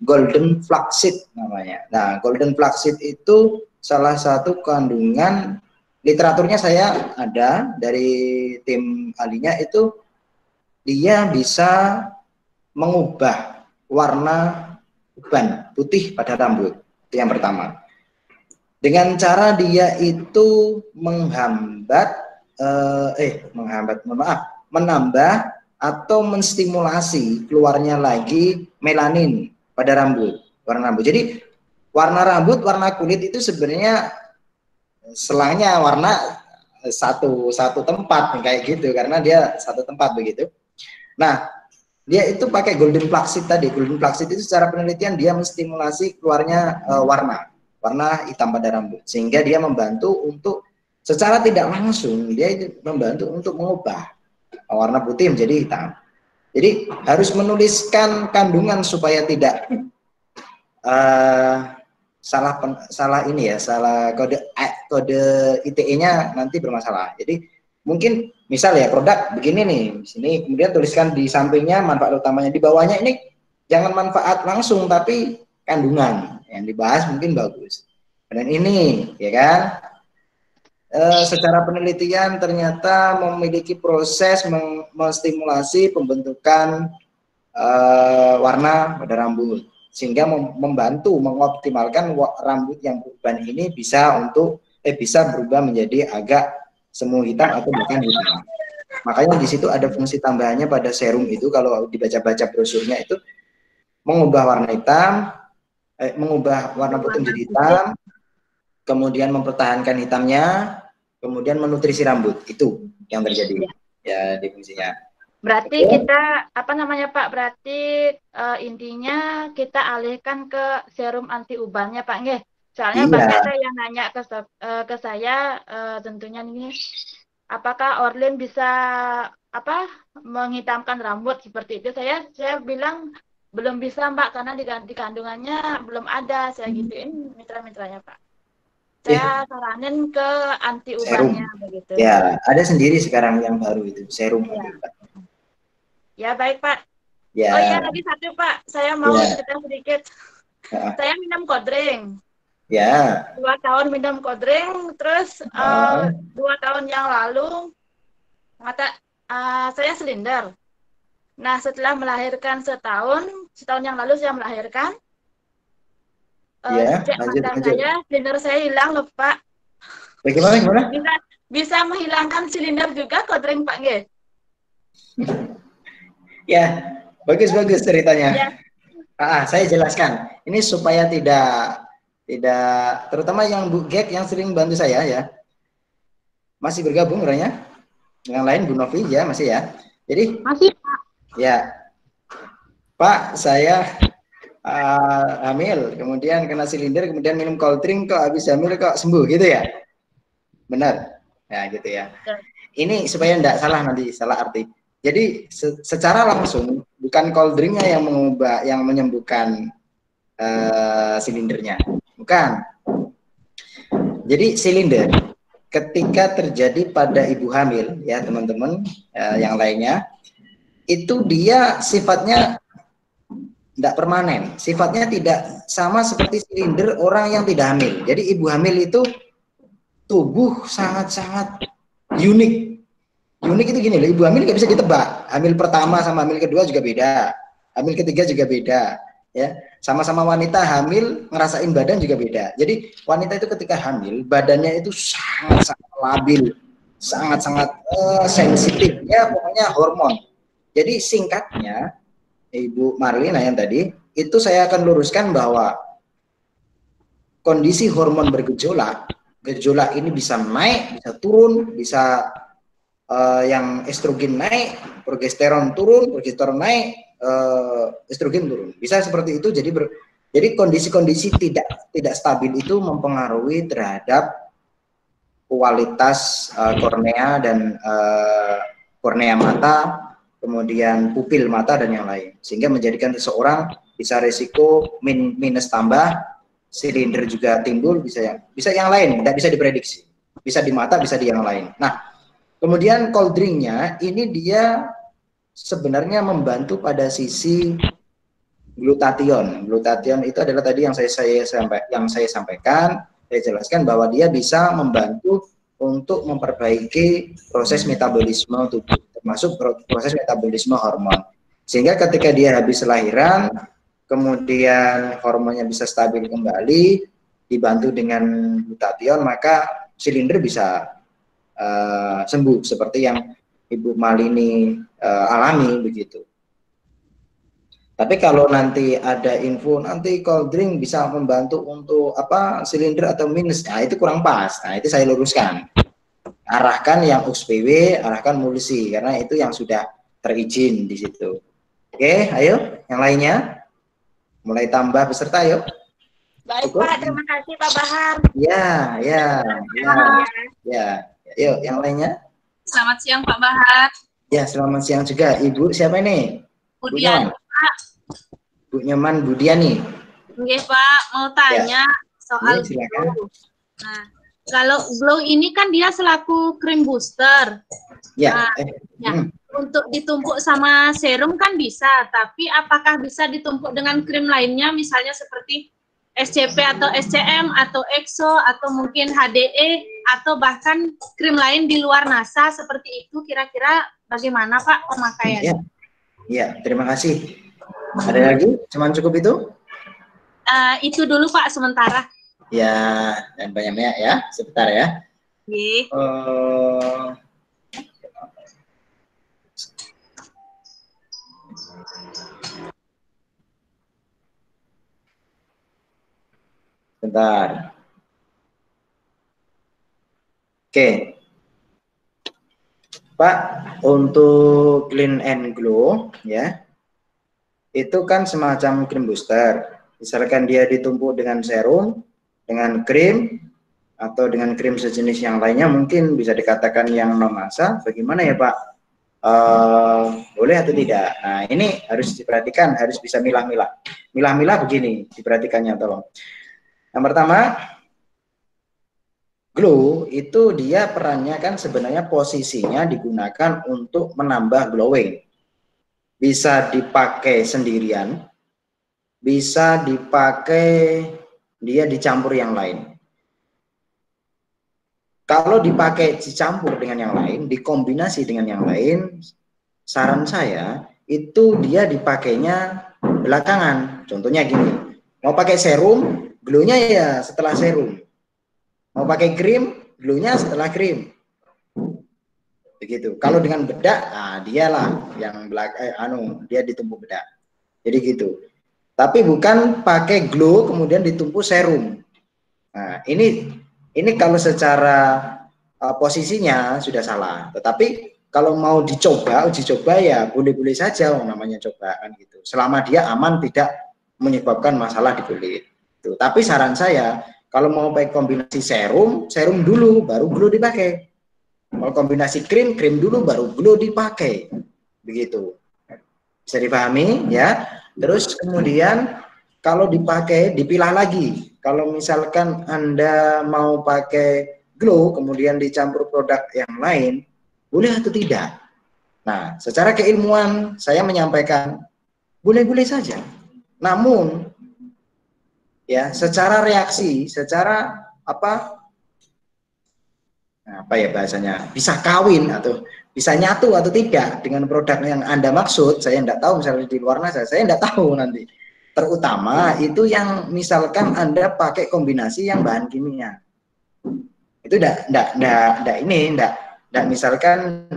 golden flaxseed namanya. Nah, golden flaxseed itu salah satu kandungan, literaturnya saya ada dari tim ahlinya, itu dia bisa mengubah warna uban putih pada rambut. Itu yang pertama. Dengan cara dia itu menambah atau menstimulasi keluarnya lagi melanin pada rambut, warna rambut. Jadi warna rambut, warna kulit itu sebenarnya selangnya warna satu tempat kayak gitu, karena dia satu tempat begitu. Nah, dia itu pakai golden flaxseed tadi. Golden flaxseed itu secara penelitian dia menstimulasi keluarnya warna hitam pada rambut, sehingga dia membantu untuk secara tidak langsung dia itu membantu untuk mengubah warna putih menjadi hitam. Jadi harus menuliskan kandungan supaya tidak salah ini ya, salah kode ITE-nya nanti bermasalah. Jadi mungkin misal ya produk begini nih, sini kemudian tuliskan di sampingnya manfaat utamanya, di bawahnya ini jangan manfaat langsung tapi kandungan yang dibahas mungkin bagus. Dan ini ya kan, secara penelitian ternyata memiliki proses menstimulasi pembentukan warna pada rambut, sehingga membantu mengoptimalkan rambut yang uban ini bisa berubah menjadi agak semu hitam atau bahkan hitam. Makanya di situ ada fungsi tambahannya pada serum itu, kalau dibaca-baca brosurnya itu mengubah warna hitam, mengubah warna putih menjadi hitam, kemudian mempertahankan hitamnya, kemudian menutrisi rambut. Itu yang terjadi ya di fungsinya. Berarti kita apa namanya Pak? Berarti intinya kita alihkan ke serum anti ubannya Pak nggih. Soalnya banyak ada yang nanya ke saya tentunya ini apakah Orlin bisa apa menghitamkan rambut seperti itu. Saya bilang belum bisa Mbak karena di kandungannya belum ada. Saya gituin mitra-mitranya Pak. Saya saranin ke anti ubannya begitu. Ya, ada sendiri sekarang yang baru itu serum anti uban. Ya baik Pak. Ya. Oh iya lagi satu Pak, saya mau cerita sedikit. Saya minum kodring. Ya. 2 tahun minum kodring, terus 2 tahun yang lalu saya silinder. Nah setelah melahirkan setahun yang lalu saya melahirkan. Sejak mata saya, silinder saya hilang loh Pak. Bagaimana? Bisa menghilangkan silinder juga kodring Pak nggih? Ya, bagus ceritanya. Ya. Saya jelaskan. Ini supaya tidak terutama yang Bu Gek yang sering bantu saya ya. Masih bergabung orangnya? Yang lain Bu Novi ya, masih ya. Jadi masih Pak. Ya. Pak, saya hamil, kemudian kena silinder, kemudian minum cold drink kok habis hamil kok sembuh gitu ya. Benar. Ya, gitu ya. Ini supaya enggak salah nanti, salah arti. Jadi secara langsung bukan cold drinknya yang menyembuhkan silindernya, bukan. Jadi silinder ketika terjadi pada ibu hamil ya teman-teman yang lainnya itu dia sifatnya tidak permanen, sifatnya tidak sama seperti silinder orang yang tidak hamil. Jadi ibu hamil itu tubuh sangat-sangat unik. Unik itu gini loh, ibu hamil nggak bisa ditebak. Hamil pertama sama hamil kedua juga beda. Hamil ketiga juga beda. Ya, sama-sama wanita hamil ngerasain badan juga beda. Jadi wanita itu ketika hamil badannya itu sangat-sangat labil, sangat-sangat sensitif. Ya pokoknya hormon. Jadi singkatnya, Ibu Marlina yang tadi itu saya akan luruskan bahwa kondisi hormon bergejolak, gejolak ini bisa naik, bisa turun, bisa yang estrogen naik, progesteron turun, progesteron naik, estrogen turun. Bisa seperti itu. Jadi kondisi-kondisi tidak stabil itu mempengaruhi terhadap kualitas kornea dan kornea mata, kemudian pupil mata dan yang lain. Sehingga menjadikan seseorang bisa resiko minus tambah, silinder juga timbul, bisa yang lain, tidak bisa diprediksi. Bisa di mata, bisa di yang lain. Nah, kemudian cold drinknya ini dia sebenarnya membantu pada sisi glutathione. Glutathione itu adalah tadi yang saya sampaikan, saya jelaskan bahwa dia bisa membantu untuk memperbaiki proses metabolisme tubuh, termasuk proses metabolisme hormon. Sehingga ketika dia habis lahiran, kemudian hormonnya bisa stabil kembali, dibantu dengan glutathione, maka silinder bisa sembuh seperti yang Ibu Malini alami begitu. Tapi kalau nanti ada info nanti cold drink bisa membantu untuk silinder atau minus, nah itu kurang pas. Nah itu saya luruskan. Arahkan yang UXPW, arahkan Mulsi karena itu yang sudah terizin di situ. Oke, ayo yang lainnya. Mulai tambah peserta yuk. Baik Pak, terima kasih Pak Bahar. Ya. Yuk, yang lainnya. Selamat siang Pak Bahar. Ya, selamat siang juga. Ibu siapa ini? Budiani, Pak. Bu Nyaman Budiani. Oke Pak, mau tanya soal glow. Nah, kalau glow ini kan dia selaku krim booster. Ya. Untuk ditumpuk sama serum kan bisa, tapi apakah bisa ditumpuk dengan krim lainnya, misalnya seperti SCP atau SCM atau EXO atau mungkin HDE atau bahkan krim lain di luar NASA seperti itu, kira-kira bagaimana Pak pemakaiannya? Ya, terima kasih. Ada lagi? Cuman cukup itu? Itu dulu Pak sementara. Ya, dan banyak-banyak ya. Sebentar ya. Oke. Sebentar. Oke. Pak, untuk Clean and Glow ya, itu kan semacam krim booster. Misalkan dia ditumpuk dengan serum, dengan krim, atau dengan krim sejenis yang lainnya, mungkin bisa dikatakan yang non massa. Bagaimana ya Pak? Boleh atau tidak? Nah, ini harus diperhatikan, harus bisa milah-milah. Milah-milah begini, diperhatikannya tolong. Yang pertama, glow itu dia perannya kan sebenarnya posisinya digunakan untuk menambah glowing. Bisa dipakai sendirian, bisa dipakai dia dicampur yang lain. Kalau dipakai dicampur dengan yang lain, dikombinasi dengan yang lain, saran saya itu dia dipakainya belakangan. Contohnya gini, mau pakai serum, glow-nya ya setelah serum. Mau pakai krim, glow-nya setelah krim. Begitu. Kalau dengan bedak, nah dialah yang dia ditumpuk bedak. Jadi gitu. Tapi bukan pakai glow kemudian ditumpuk serum. Nah, ini kalau secara posisinya sudah salah. Tetapi kalau mau uji coba ya boleh-boleh saja, namanya coba kan gitu. Selama dia aman, tidak menyebabkan masalah di kulit. Tuh. Tapi saran saya, kalau mau pakai kombinasi serum dulu, baru glow dipakai. Kalau kombinasi krim dulu, baru glow dipakai. Begitu. Bisa dipahami ya. Terus kemudian kalau dipakai, dipilah lagi. Kalau misalkan Anda mau pakai glow, kemudian dicampur produk yang lain, boleh atau tidak? Nah, secara keilmuan saya menyampaikan, boleh-boleh saja. Namun, ya, secara reaksi, secara apa ya bahasanya, bisa kawin atau bisa nyatu atau tidak dengan produk yang Anda maksud, saya tidak tahu. Misalnya di luar sana, saya tidak tahu nanti. Terutama itu yang misalkan Anda pakai kombinasi yang bahan kimia. Itu enggak misalkan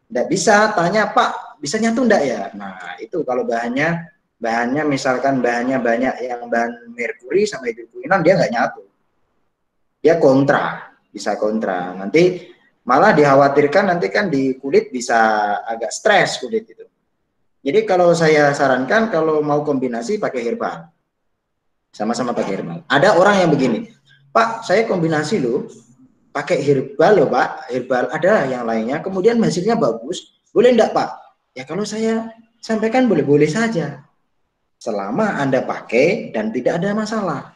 enggak bisa tanya, Pak, bisa nyatu enggak ya? Nah, itu kalau bahannya misalkan bahannya banyak yang bahan merkuri sama hidrokuinon, dia enggak nyatu. Dia kontra, bisa kontra. Nanti malah dikhawatirkan nanti kan di kulit bisa agak stres kulit itu. Jadi kalau saya sarankan kalau mau kombinasi pakai herbal. Sama-sama pakai herbal. Ada orang yang begini, Pak, saya kombinasi loh, pakai herbal loh Pak, herbal ada yang lainnya, kemudian hasilnya bagus, boleh enggak Pak? Ya kalau saya sampaikan boleh-boleh saja, selama Anda pakai dan tidak ada masalah,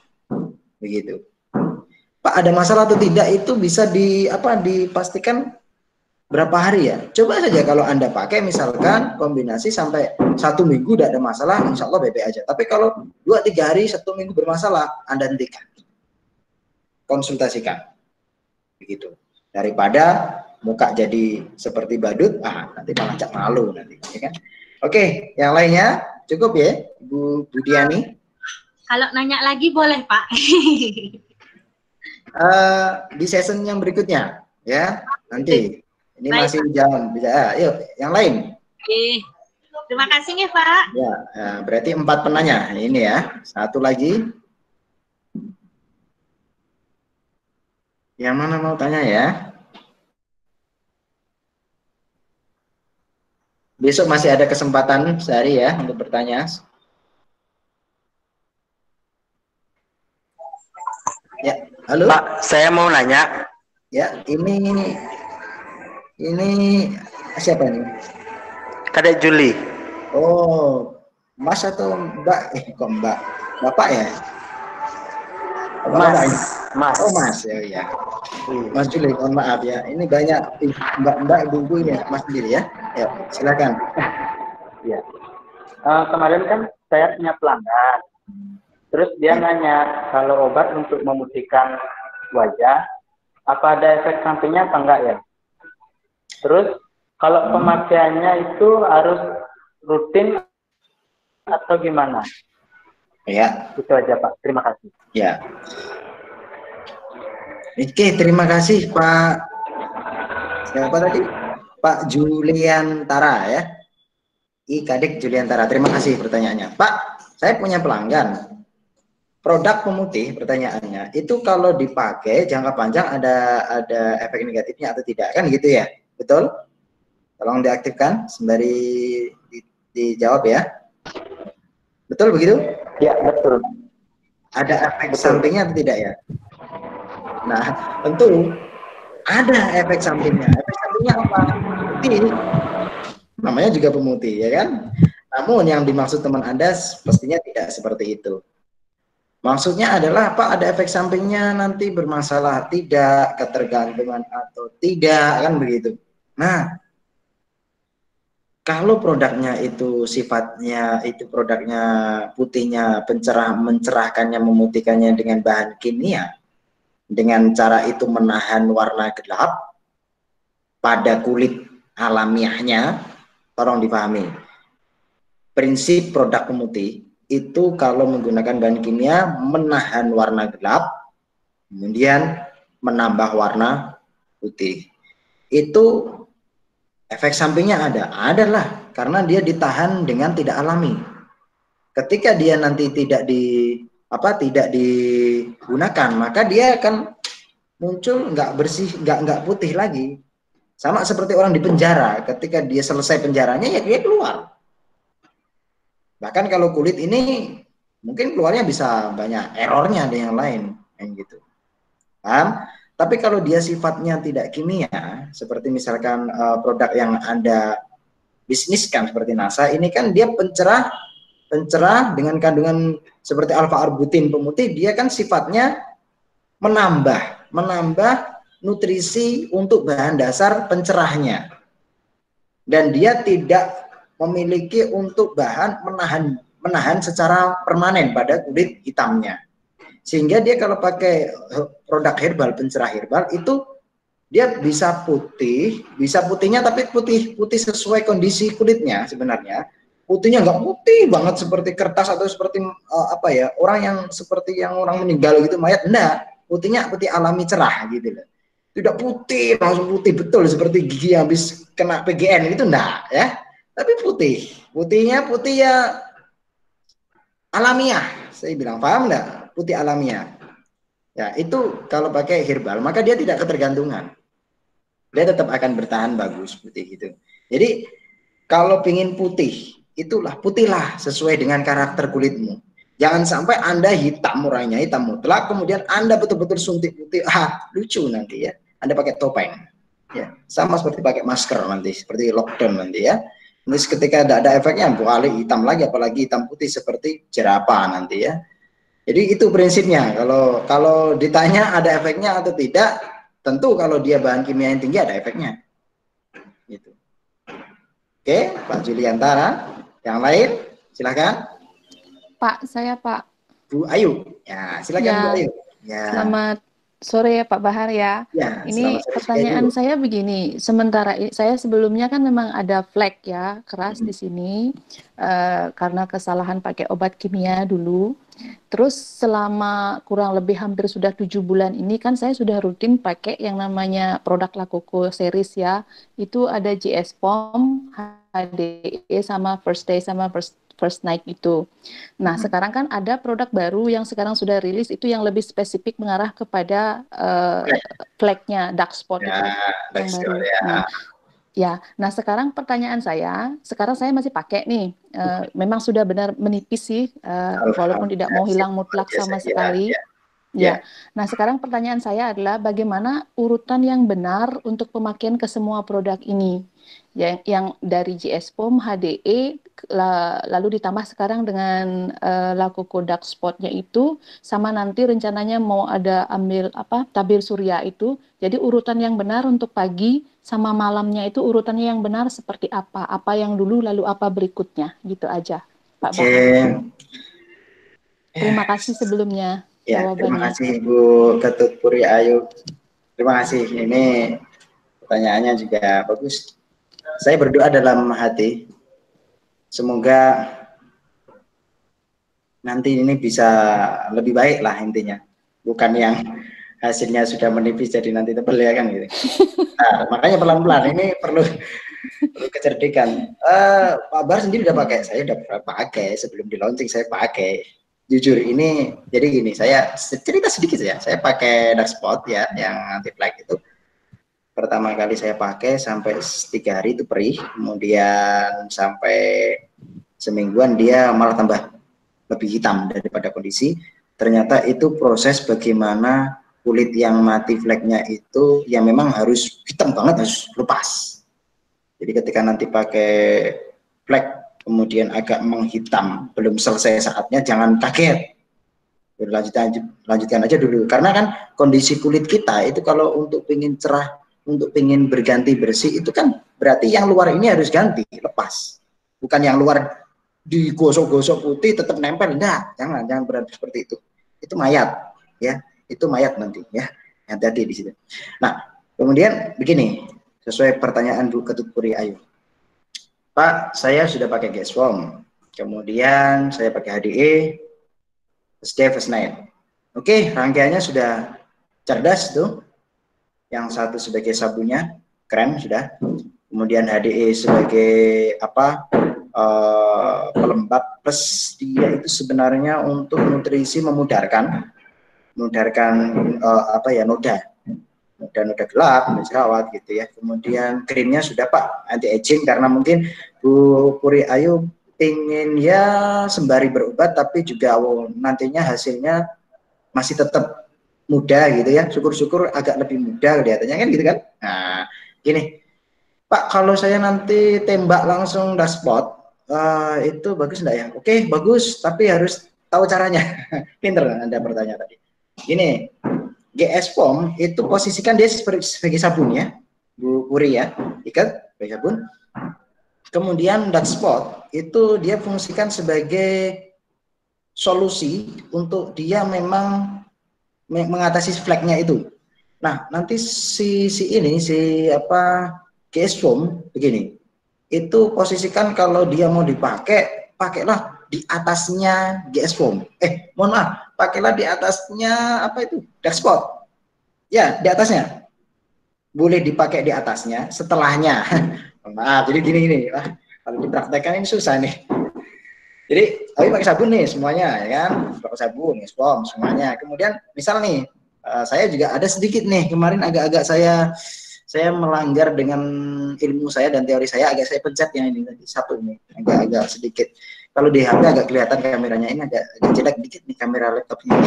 begitu. Pak, ada masalah atau tidak itu bisa dipastikan berapa hari ya? Coba saja kalau Anda pakai misalkan kombinasi sampai 1 minggu tidak ada masalah, insya Allah baik-baik aja. Tapi kalau 2-3 hari, 1 minggu bermasalah, Anda hentikan. Konsultasikan. Begitu. Daripada muka jadi seperti badut, nanti malah cak malu nanti. Ya kan? Oke, yang lainnya cukup ya, Bu Budiani? Kalau nanya lagi boleh Pak. Di season yang berikutnya, ya nanti. Ini baik, masih jam, bisa. Yuk, yang lain. Oke. Terima kasih nih Pak. Ya, berarti 4 penanya. Ini ya, 1 lagi. Yang mana mau tanya ya? Besok masih ada kesempatan sehari ya untuk bertanya. Ya, halo. Pak, saya mau nanya. Ya, ini siapa ini? Kadek Juli. Oh, Mas atau Mbak? Kok Mbak? Bapak ya? Mas. Oh, Mas. Ya. Mas Juli, mohon maaf ya. Ini banyak Mbak ibu-ibu ini ya, Mas Juli ya. Ya, silakan. Ya. Kemarin kan saya punya pelanggan. Terus dia nanya kalau obat untuk memutihkan wajah, apa ada efek sampingnya apa enggak ya? Terus kalau pemakaiannya itu harus rutin atau gimana? Ya. Itu aja Pak. Terima kasih. Ya. Oke, terima kasih Pak. Siapa tadi? Pak Juliantara ya. Kadek Juliantara. Terima kasih pertanyaannya. Pak, saya punya pelanggan. Produk pemutih, pertanyaannya, itu kalau dipakai jangka panjang ada efek negatifnya atau tidak? Kan gitu ya? Betul? Tolong diaktifkan sembari dijawab ya. Betul begitu? Ya, betul. Ada efek Betul. sampingnya atau tidak ya? Nah, tentu ada efek sampingnya. Efek sampingnya apa? Putih. Namanya juga pemutih, ya kan? Namun yang dimaksud teman Anda pastinya tidak seperti itu. Maksudnya adalah apa? Ada efek sampingnya nanti bermasalah tidak, ketergantungan atau tidak, kan begitu. Nah, kalau produknya itu sifatnya itu produknya putihnya mencerahkannya, memutihkannya dengan bahan kimia, dengan cara itu menahan warna gelap pada kulit alamiahnya, tolong dipahami. Prinsip produk pemutih itu kalau menggunakan bahan kimia menahan warna gelap, kemudian menambah warna putih. Itu efek sampingnya adalah karena dia ditahan dengan tidak alami. Ketika dia nanti tidak digunakan, maka dia akan muncul nggak bersih, nggak putih lagi. Sama seperti orang di penjara, ketika dia selesai penjaranya ya dia keluar. Bahkan kalau kulit ini mungkin keluarnya bisa banyak errornya ada yang lain, yang gitu. Paham? Tapi kalau dia sifatnya tidak kimia, seperti misalkan produk yang Anda bisniskan seperti NASA, ini kan dia pencerah dengan kandungan seperti alfa-arbutin pemutih, dia kan sifatnya menambah nutrisi untuk bahan dasar pencerahnya. Dan dia tidak memiliki untuk bahan menahan secara permanen pada kulit hitamnya. Sehingga dia kalau pakai produk herbal, pencerah herbal, itu dia bisa putihnya tapi putih sesuai kondisi kulitnya sebenarnya. Putihnya nggak putih banget seperti kertas atau seperti orang yang seperti yang orang meninggal gitu, mayat. Enggak, putihnya putih alami cerah gitu loh. Tidak putih, langsung putih betul seperti gigi habis kena PGN gitu, enggak ya. Tapi putihnya putih ya alamiah. Saya bilang, paham enggak? Putih alamiah. Ya, itu kalau pakai herbal, maka dia tidak ketergantungan. Dia tetap akan bertahan bagus putih gitu. Jadi, kalau pingin putih, putihlah sesuai dengan karakter kulitmu. Jangan sampai Anda hitam orangnya, hitam mutlak, kemudian Anda betul-betul suntik putih. Lucu nanti ya. Anda pakai topeng. Ya, sama seperti pakai masker nanti, seperti lockdown nanti ya. Terus ketika ada efeknya, balik hitam lagi, apalagi hitam putih seperti jerapah nanti ya. Jadi itu prinsipnya. Kalau ditanya ada efeknya atau tidak, tentu kalau dia bahan kimia yang tinggi ada efeknya. Gitu. Oke, Pak Juliantara. Yang lain, silakan. Pak, saya Pak. Bu Ayu. Ya, silakan Ya, Bu Ayu. Ya. Selamat sore ya Pak Bahar ya. Ini pertanyaan saya begini, sementara saya sebelumnya kan memang ada flek ya keras di sini karena kesalahan pakai obat kimia dulu. Terus selama kurang lebih hampir sudah 7 bulan ini kan saya sudah rutin pakai yang namanya produk Lakoko series ya. Itu ada GS POM, HDE sama First Day sama First Night itu. Nah, sekarang kan ada produk baru yang sekarang sudah rilis itu yang lebih spesifik mengarah kepada flek-nya, dark spot itu yang baru. Nah sekarang pertanyaan saya, sekarang saya masih pakai nih, memang sudah benar menipis sih, walaupun tidak mau hilang mutlak sama sekali. Nah sekarang pertanyaan saya adalah bagaimana urutan yang benar untuk pemakaian ke semua produk ini, yang dari GS POM, HDE, lalu ditambah sekarang dengan Lakoko Dark Spot-nya itu, sama nanti rencananya mau ada ambil tabir surya itu. Jadi urutan yang benar untuk pagi sama malamnya itu urutannya yang benar seperti apa? Apa yang dulu lalu apa berikutnya? Gitu aja, Pak Bahar. Terima kasih sebelumnya. Ya, terima kasih Ibu Ketut Puri Ayu. Terima kasih. Ini pertanyaannya juga bagus. Saya berdoa dalam hati, semoga nanti ini bisa lebih baik lah intinya, bukan yang hasilnya sudah menipis jadi nanti tebel ya kan gitu. Nah, makanya pelan-pelan ini perlu kecerdikan. Pak Bar sendiri udah pakai, saya udah pakai sebelum di launching, saya pakai. Jujur ini, jadi gini, saya cerita sedikit ya, saya pakai dark spot ya, yang anti flag itu. Pertama kali saya pakai sampai 3 hari itu perih, kemudian sampai semingguan dia malah tambah lebih hitam daripada kondisi. Ternyata itu proses bagaimana kulit yang mati flagnya itu yang memang harus hitam banget, harus lepas. Jadi ketika nanti pakai flag kemudian agak menghitam, belum selesai saatnya, jangan kaget. Lanjutkan aja dulu. Karena kan kondisi kulit kita itu kalau untuk pingin cerah, untuk pingin berganti bersih, itu kan berarti yang luar ini harus ganti, lepas. Bukan yang luar digosok-gosok putih tetap nempel. Enggak, jangan berarti seperti itu. Itu mayat, ya. Itu mayat nanti, ya. Hati-hati di situ. Nah, kemudian begini, sesuai pertanyaan Bu Ketut Puri Ayu. Pak, saya sudah pakai gas foam, kemudian saya pakai HDE, first day, first night. Oke, rangkaiannya sudah cerdas tuh. Yang satu sebagai sabunnya, keren sudah. Kemudian HDE sebagai apa? Pelembab, plus dia itu sebenarnya untuk nutrisi memudarkan apa ya, noda gelap, noda jerawat gitu ya. Kemudian krimnya sudah Pak, anti aging, karena mungkin Bu Puri Ayu ingin ya sembari berobat tapi juga nantinya hasilnya masih tetap muda gitu ya. Syukur-syukur agak lebih muda kelihatannya kan gitu kan. Nah, gini Pak, kalau saya nanti tembak langsung dashboard, itu bagus enggak ya? Oke, bagus, tapi harus tahu caranya. Pinter Anda bertanya tadi. Ini GS Foam itu posisikan dia sebagai sabun ya, Bu Puri ya, ikat sebagai sabun. Kemudian dark spot itu dia fungsikan sebagai solusi untuk dia memang mengatasi flagnya itu. Nah, nanti si GS Foam begini, itu posisikan kalau dia mau dipakai, pakailah di atasnya GS Foam. Mohon maaf, pakailah di atasnya apa itu? Dark spot. Ya, di atasnya. Boleh dipakai di atasnya, setelahnya. Maaf, jadi gini. Kalau dipraktekkan ini susah nih. Jadi, tapi pakai sabun nih semuanya, ya kan? Pakai sabun, GS Foam semuanya. Kemudian, misal nih, saya juga ada sedikit nih, kemarin agak-agak saya melanggar dengan ilmu saya dan teori saya, agak saya pencet yang ini tadi satu nih, agak-agak sedikit. Kalau di HP agak kelihatan kameranya ini agak jelek dikit nih kamera laptopnya.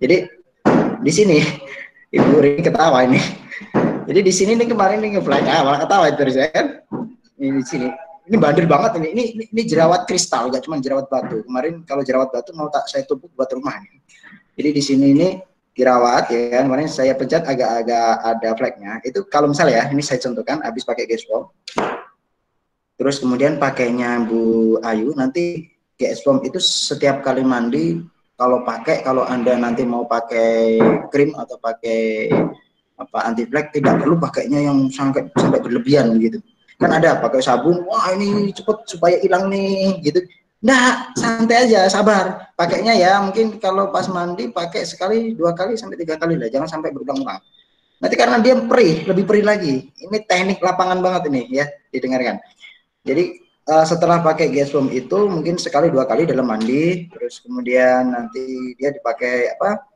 Jadi di sini Ibu Rini ketawa ini. Jadi di sini nih kemarin nih nge-flag, malah ketawa itu saya kan. Ini di sini. Ini bandel banget ini. Ini jerawat kristal, gak cuma jerawat batu. Kemarin kalau jerawat batu mau tak saya tumpuk buat rumah nih. Jadi di sini ini jerawat ya kan, kemarin saya pencet agak-agak ada flagnya. Itu kalau misalnya ya, ini saya contohkan habis pakai GS Foam. Terus kemudian pakainya Bu Ayu, nanti GS Foam itu setiap kali mandi kalau Anda nanti mau pakai krim atau pakai apa anti flag, tidak perlu pakainya yang sampai berlebihan gitu. Kan ada pakai sabun, wah ini cepet supaya hilang nih gitu. Nah, santai aja, sabar. Pakainya ya mungkin kalau pas mandi pakai sekali, 2 kali sampai 3 kali lah, jangan sampai berulang-ulang. Nanti karena dia perih, lebih perih lagi. Ini teknik lapangan banget ini ya, didengarkan. Jadi setelah pakai GS Foam itu mungkin sekali 2 kali dalam mandi, terus kemudian nanti dia dipakai apa?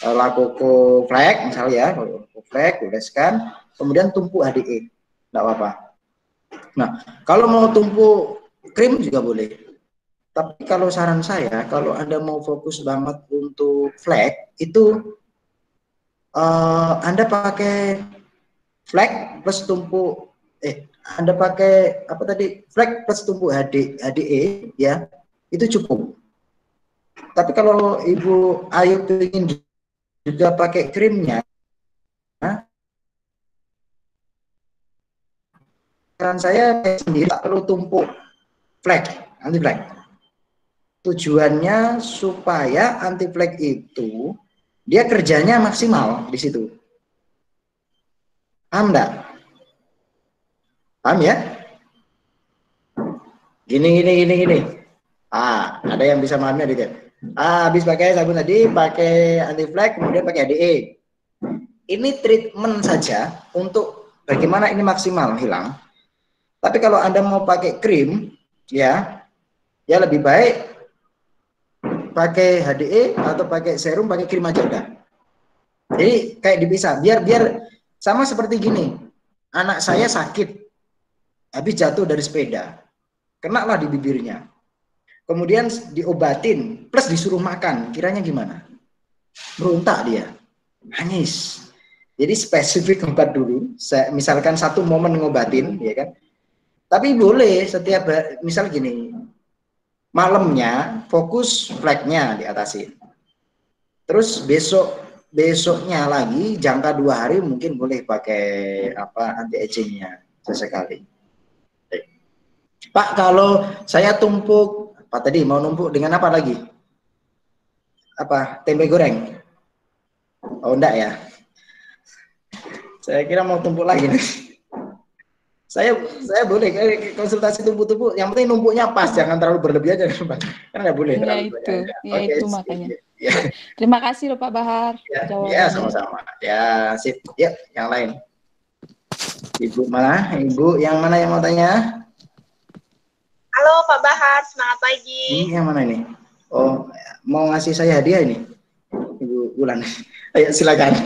Lakoko flag misalnya ya, Lakoko flag, oleskan, kemudian tumpuk HDE. Enggak apa-apa. Nah, kalau mau tumpuk krim juga boleh. Tapi kalau saran saya, kalau Anda mau fokus banget untuk flag, itu Anda pakai flag plus tumpuk, Anda pakai apa tadi, flag plus tumpuk HDE, ya, itu cukup. Tapi kalau Ibu Ayu ingin juga pakai krimnya, saran saya sendiri tak perlu tumpuk flag, anti flag. Tujuannya supaya anti flag itu dia kerjanya maksimal di situ. Paham enggak? Paham ya? Gini. Ada yang bisa memahami gitu. Habis pakai sabun tadi, pakai anti flek, kemudian pakai HDE. Ini treatment saja untuk bagaimana ini maksimal hilang. Tapi kalau Anda mau pakai krim, ya lebih baik pakai HDE atau pakai serum, pakai krim aja udah. Jadi kayak dipisah, biar sama seperti gini. Anak saya sakit, habis jatuh dari sepeda, kenalah di bibirnya. Kemudian diobatin, plus disuruh makan, kiranya gimana? Berontak dia, nangis. Jadi spesifik obat dulu, misalkan satu momen ngobatin, ya kan? Tapi boleh setiap, misal gini, malamnya fokus fleknya diatasin. Terus besoknya lagi jangka 2 hari mungkin boleh pakai anti agingnya sesekali. Pak, kalau saya tumpuk tadi mau numpuk dengan apa lagi? Tempe goreng? Oh enggak ya. Saya kira mau tumpuk lagi nih. Saya boleh konsultasi tumpuk-tumpuk, yang penting numpuknya pas, jangan terlalu berlebihan aja, Pak. Kan nggak boleh terlalu banyak. Itu makanya. Terima kasih loh Pak Bahar. Ya, sama-sama. Ya, sip. Ya, yang lain. Ibu mana? Ibu yang mana yang mau tanya? Halo Pak Bahar, semangat pagi. Ini yang mana ini? Oh, mau ngasih saya hadiah ini, Ibu Ulan. Ayo silakan.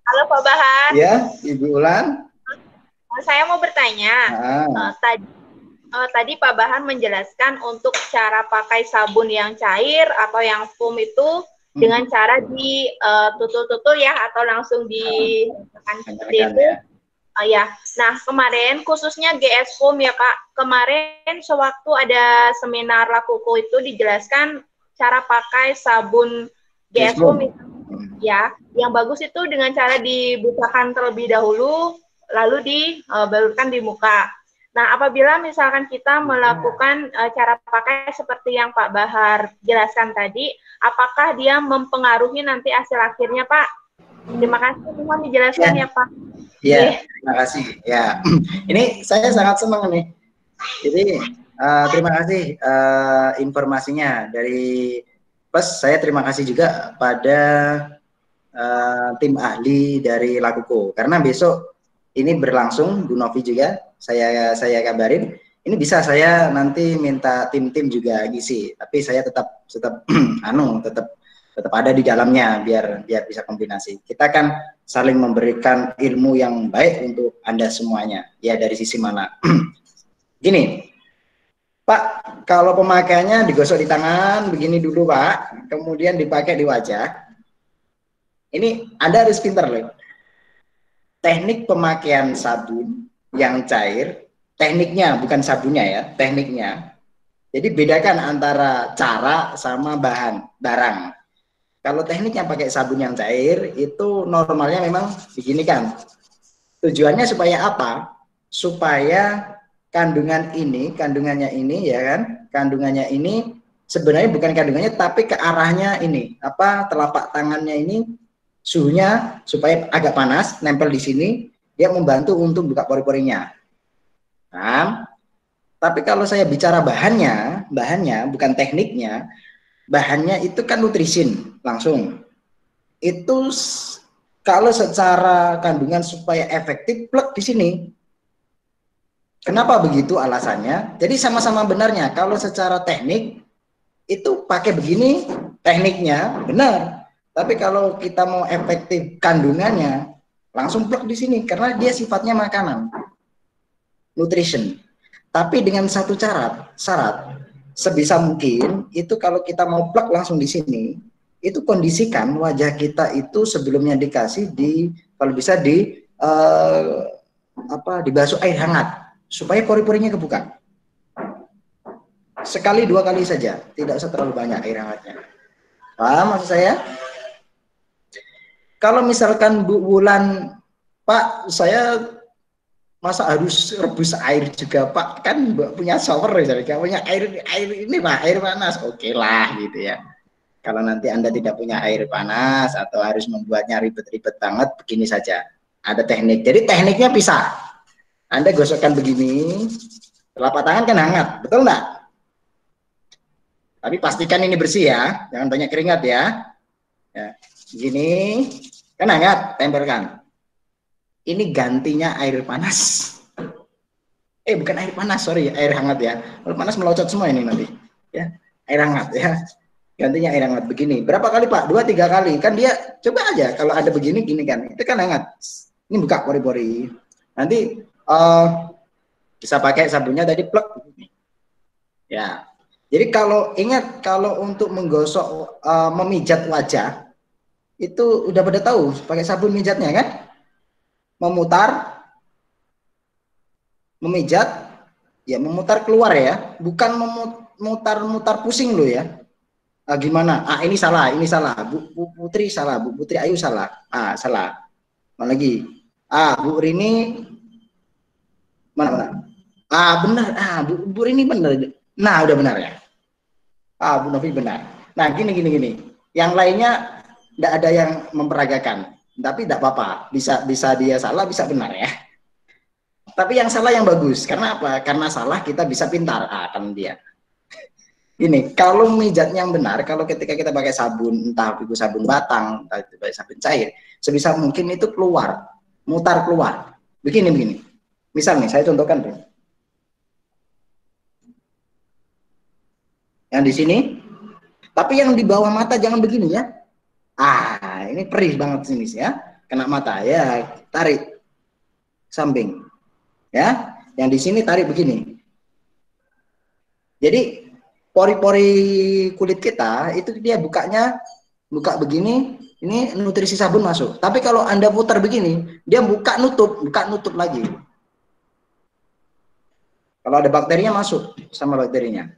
Halo Pak Bahar. Ya, Ibu Ulan. Saya mau bertanya. Tadi Pak Bahar menjelaskan untuk cara pakai sabun yang cair atau yang foam itu dengan cara ditutul-tutul ya, atau langsung ditekan seperti itu. Ya. Nah, kemarin khususnya GS Foam ya Kak, kemarin sewaktu ada seminar Lakuku itu dijelaskan cara pakai sabun GS Foam itu, ya, yang bagus itu dengan cara dibukakan terlebih dahulu, lalu dibalurkan di muka. Nah, apabila misalkan kita melakukan cara pakai seperti yang Pak Bahar jelaskan tadi, apakah dia mempengaruhi nanti hasil akhirnya Pak? Terima kasih, mohon dijelaskan ya Pak. Iya, terima kasih. Ya, ini saya sangat senang nih. Jadi terima kasih informasinya dari plus. Saya terima kasih juga pada tim ahli dari Lakuko, karena besok ini berlangsung, Bu Novi juga saya kabarin. Ini bisa saya nanti minta tim-tim juga ngisi, tapi saya tetap tetap ada di dalamnya biar bisa kombinasi. Kita kan saling memberikan ilmu yang baik untuk Anda semuanya. Ya, dari sisi mana? Gini, Pak, kalau pemakaiannya digosok di tangan begini dulu Pak, kemudian dipakai di wajah. Ini Anda harus pintar loh. Teknik pemakaian sabun yang cair, tekniknya bukan sabunnya ya, tekniknya. Jadi bedakan antara cara sama barang. Kalau tekniknya pakai sabun yang cair, itu normalnya memang begini kan. Tujuannya supaya apa? Supaya kandungannya ini ya kan, kandungannya ini sebenarnya bukan kandungannya, tapi ke arahnya ini, telapak tangannya ini suhunya supaya agak panas, nempel di sini, dia membantu untuk buka pori-porinya. Nah, tapi kalau saya bicara bahannya bukan tekniknya. Bahannya itu kan nutrisin langsung. Itu kalau secara kandungan supaya efektif plek di sini. Kenapa begitu alasannya? Jadi sama-sama benarnya. Kalau secara teknik itu pakai begini, tekniknya benar. Tapi kalau kita mau efektif kandungannya, langsung plek di sini karena dia sifatnya makanan, nutrition. Tapi dengan satu syarat. Sebisa mungkin itu kalau kita mau plug langsung di sini, itu kondisikan wajah kita itu sebelumnya dikasih kalau bisa dibasuh air hangat supaya pori-porinya kebuka. Sekali 2 kali saja, tidak usah terlalu banyak air hangatnya. Paham maksud saya? Kalau misalkan Bu Wulan, Pak, saya masa harus rebus air juga Pak, kan punya shower misalnya, punya air ini Pak, air panas, oke lah gitu ya. Kalau nanti Anda tidak punya air panas atau harus membuatnya ribet-ribet banget, begini saja, ada teknik. Jadi tekniknya pisah. Anda gosokkan begini, telapak tangan kan hangat, betul nggak? Tapi pastikan ini bersih ya, jangan banyak keringat ya. Ya, gini, kan hangat, tempelkan. Ini gantinya air panas. Bukan air panas, sorry, air hangat ya. Kalau panas melocot semua ini nanti. Ya, air hangat ya. Gantinya air hangat begini. Berapa kali Pak? 2-3 kali. Kan dia coba aja kalau ada begini gini kan. Itu kan hangat. Ini buka pori-pori. Nanti bisa pakai sabunnya tadi plek. Ya. Jadi kalau ingat, kalau untuk menggosok, memijat wajah, itu udah pada tahu pakai sabun mijatnya kan? Memutar, memijat, ya memutar keluar ya, bukan memutar-mutar pusing lo ya. Gimana? Ini salah, Bu Putri salah, Bu Putri Ayu salah. Salah. Mana lagi? Bu Rini mana? Benar. Bu Rini benar. Nah, udah benar ya. Bu Novi benar. Nah, gini. Yang lainnya tidak ada yang memperagakan. Tapi tidak apa-apa. Bisa dia salah, bisa benar ya. Tapi yang salah yang bagus. Karena apa? Karena salah kita bisa pintar. Kan dia. Ini kalau mijatnya yang benar, kalau ketika kita pakai sabun, entah itu sabun batang, entah itu pakai sabun cair, sebisa mungkin itu keluar, mutar keluar. Begini. Misal nih, saya contohkan deh. Yang di sini, tapi yang di bawah mata jangan begini ya. Ini perih banget sini ya, kena mata ya, tarik samping ya. Yang di sini tarik begini. Jadi pori-pori kulit kita itu dia buka begini, ini nutrisi sabun masuk. Tapi kalau Anda putar begini, dia buka nutup lagi. Kalau ada bakterinya masuk sama bakterinya.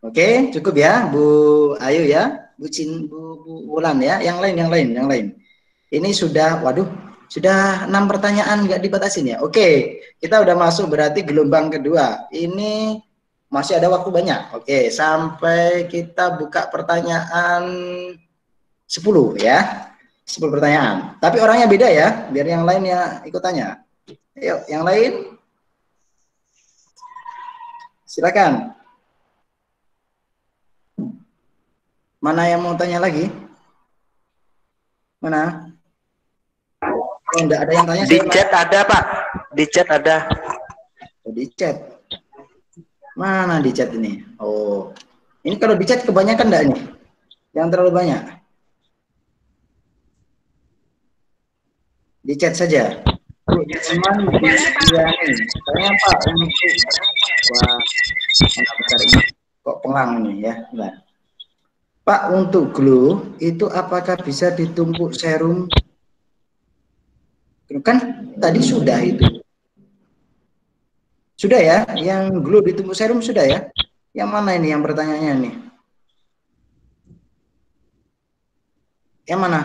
Oke, cukup ya, Bu Ayu ya, Bu Wulan ya. Yang lain. Ini sudah, sudah 6 pertanyaan nggak dibatasin ya. Oke, kita udah masuk berarti gelombang kedua. Ini masih ada waktu banyak. Oke, sampai kita buka pertanyaan 10 ya. 10 pertanyaan. Tapi orangnya beda ya, biar yang lain ya ikut tanya. Ayo, yang lain. Silakan. Mana yang mau tanya lagi? Mana? Kalau enggak ada yang tanya, di chat ada Pak. Di chat ada. Di chat. Mana di chat ini? Ini kalau di chat kebanyakan enggak nih? Yang terlalu banyak. Di chat saja. Teman tanya Pak kok pelang ini ya? Enggak. Pak, untuk glow itu apakah bisa ditumpuk serum? Kan tadi sudah itu. Sudah ya, yang glow ditumpuk serum sudah ya. Yang mana ini yang pertanyaannya nih? Yang mana?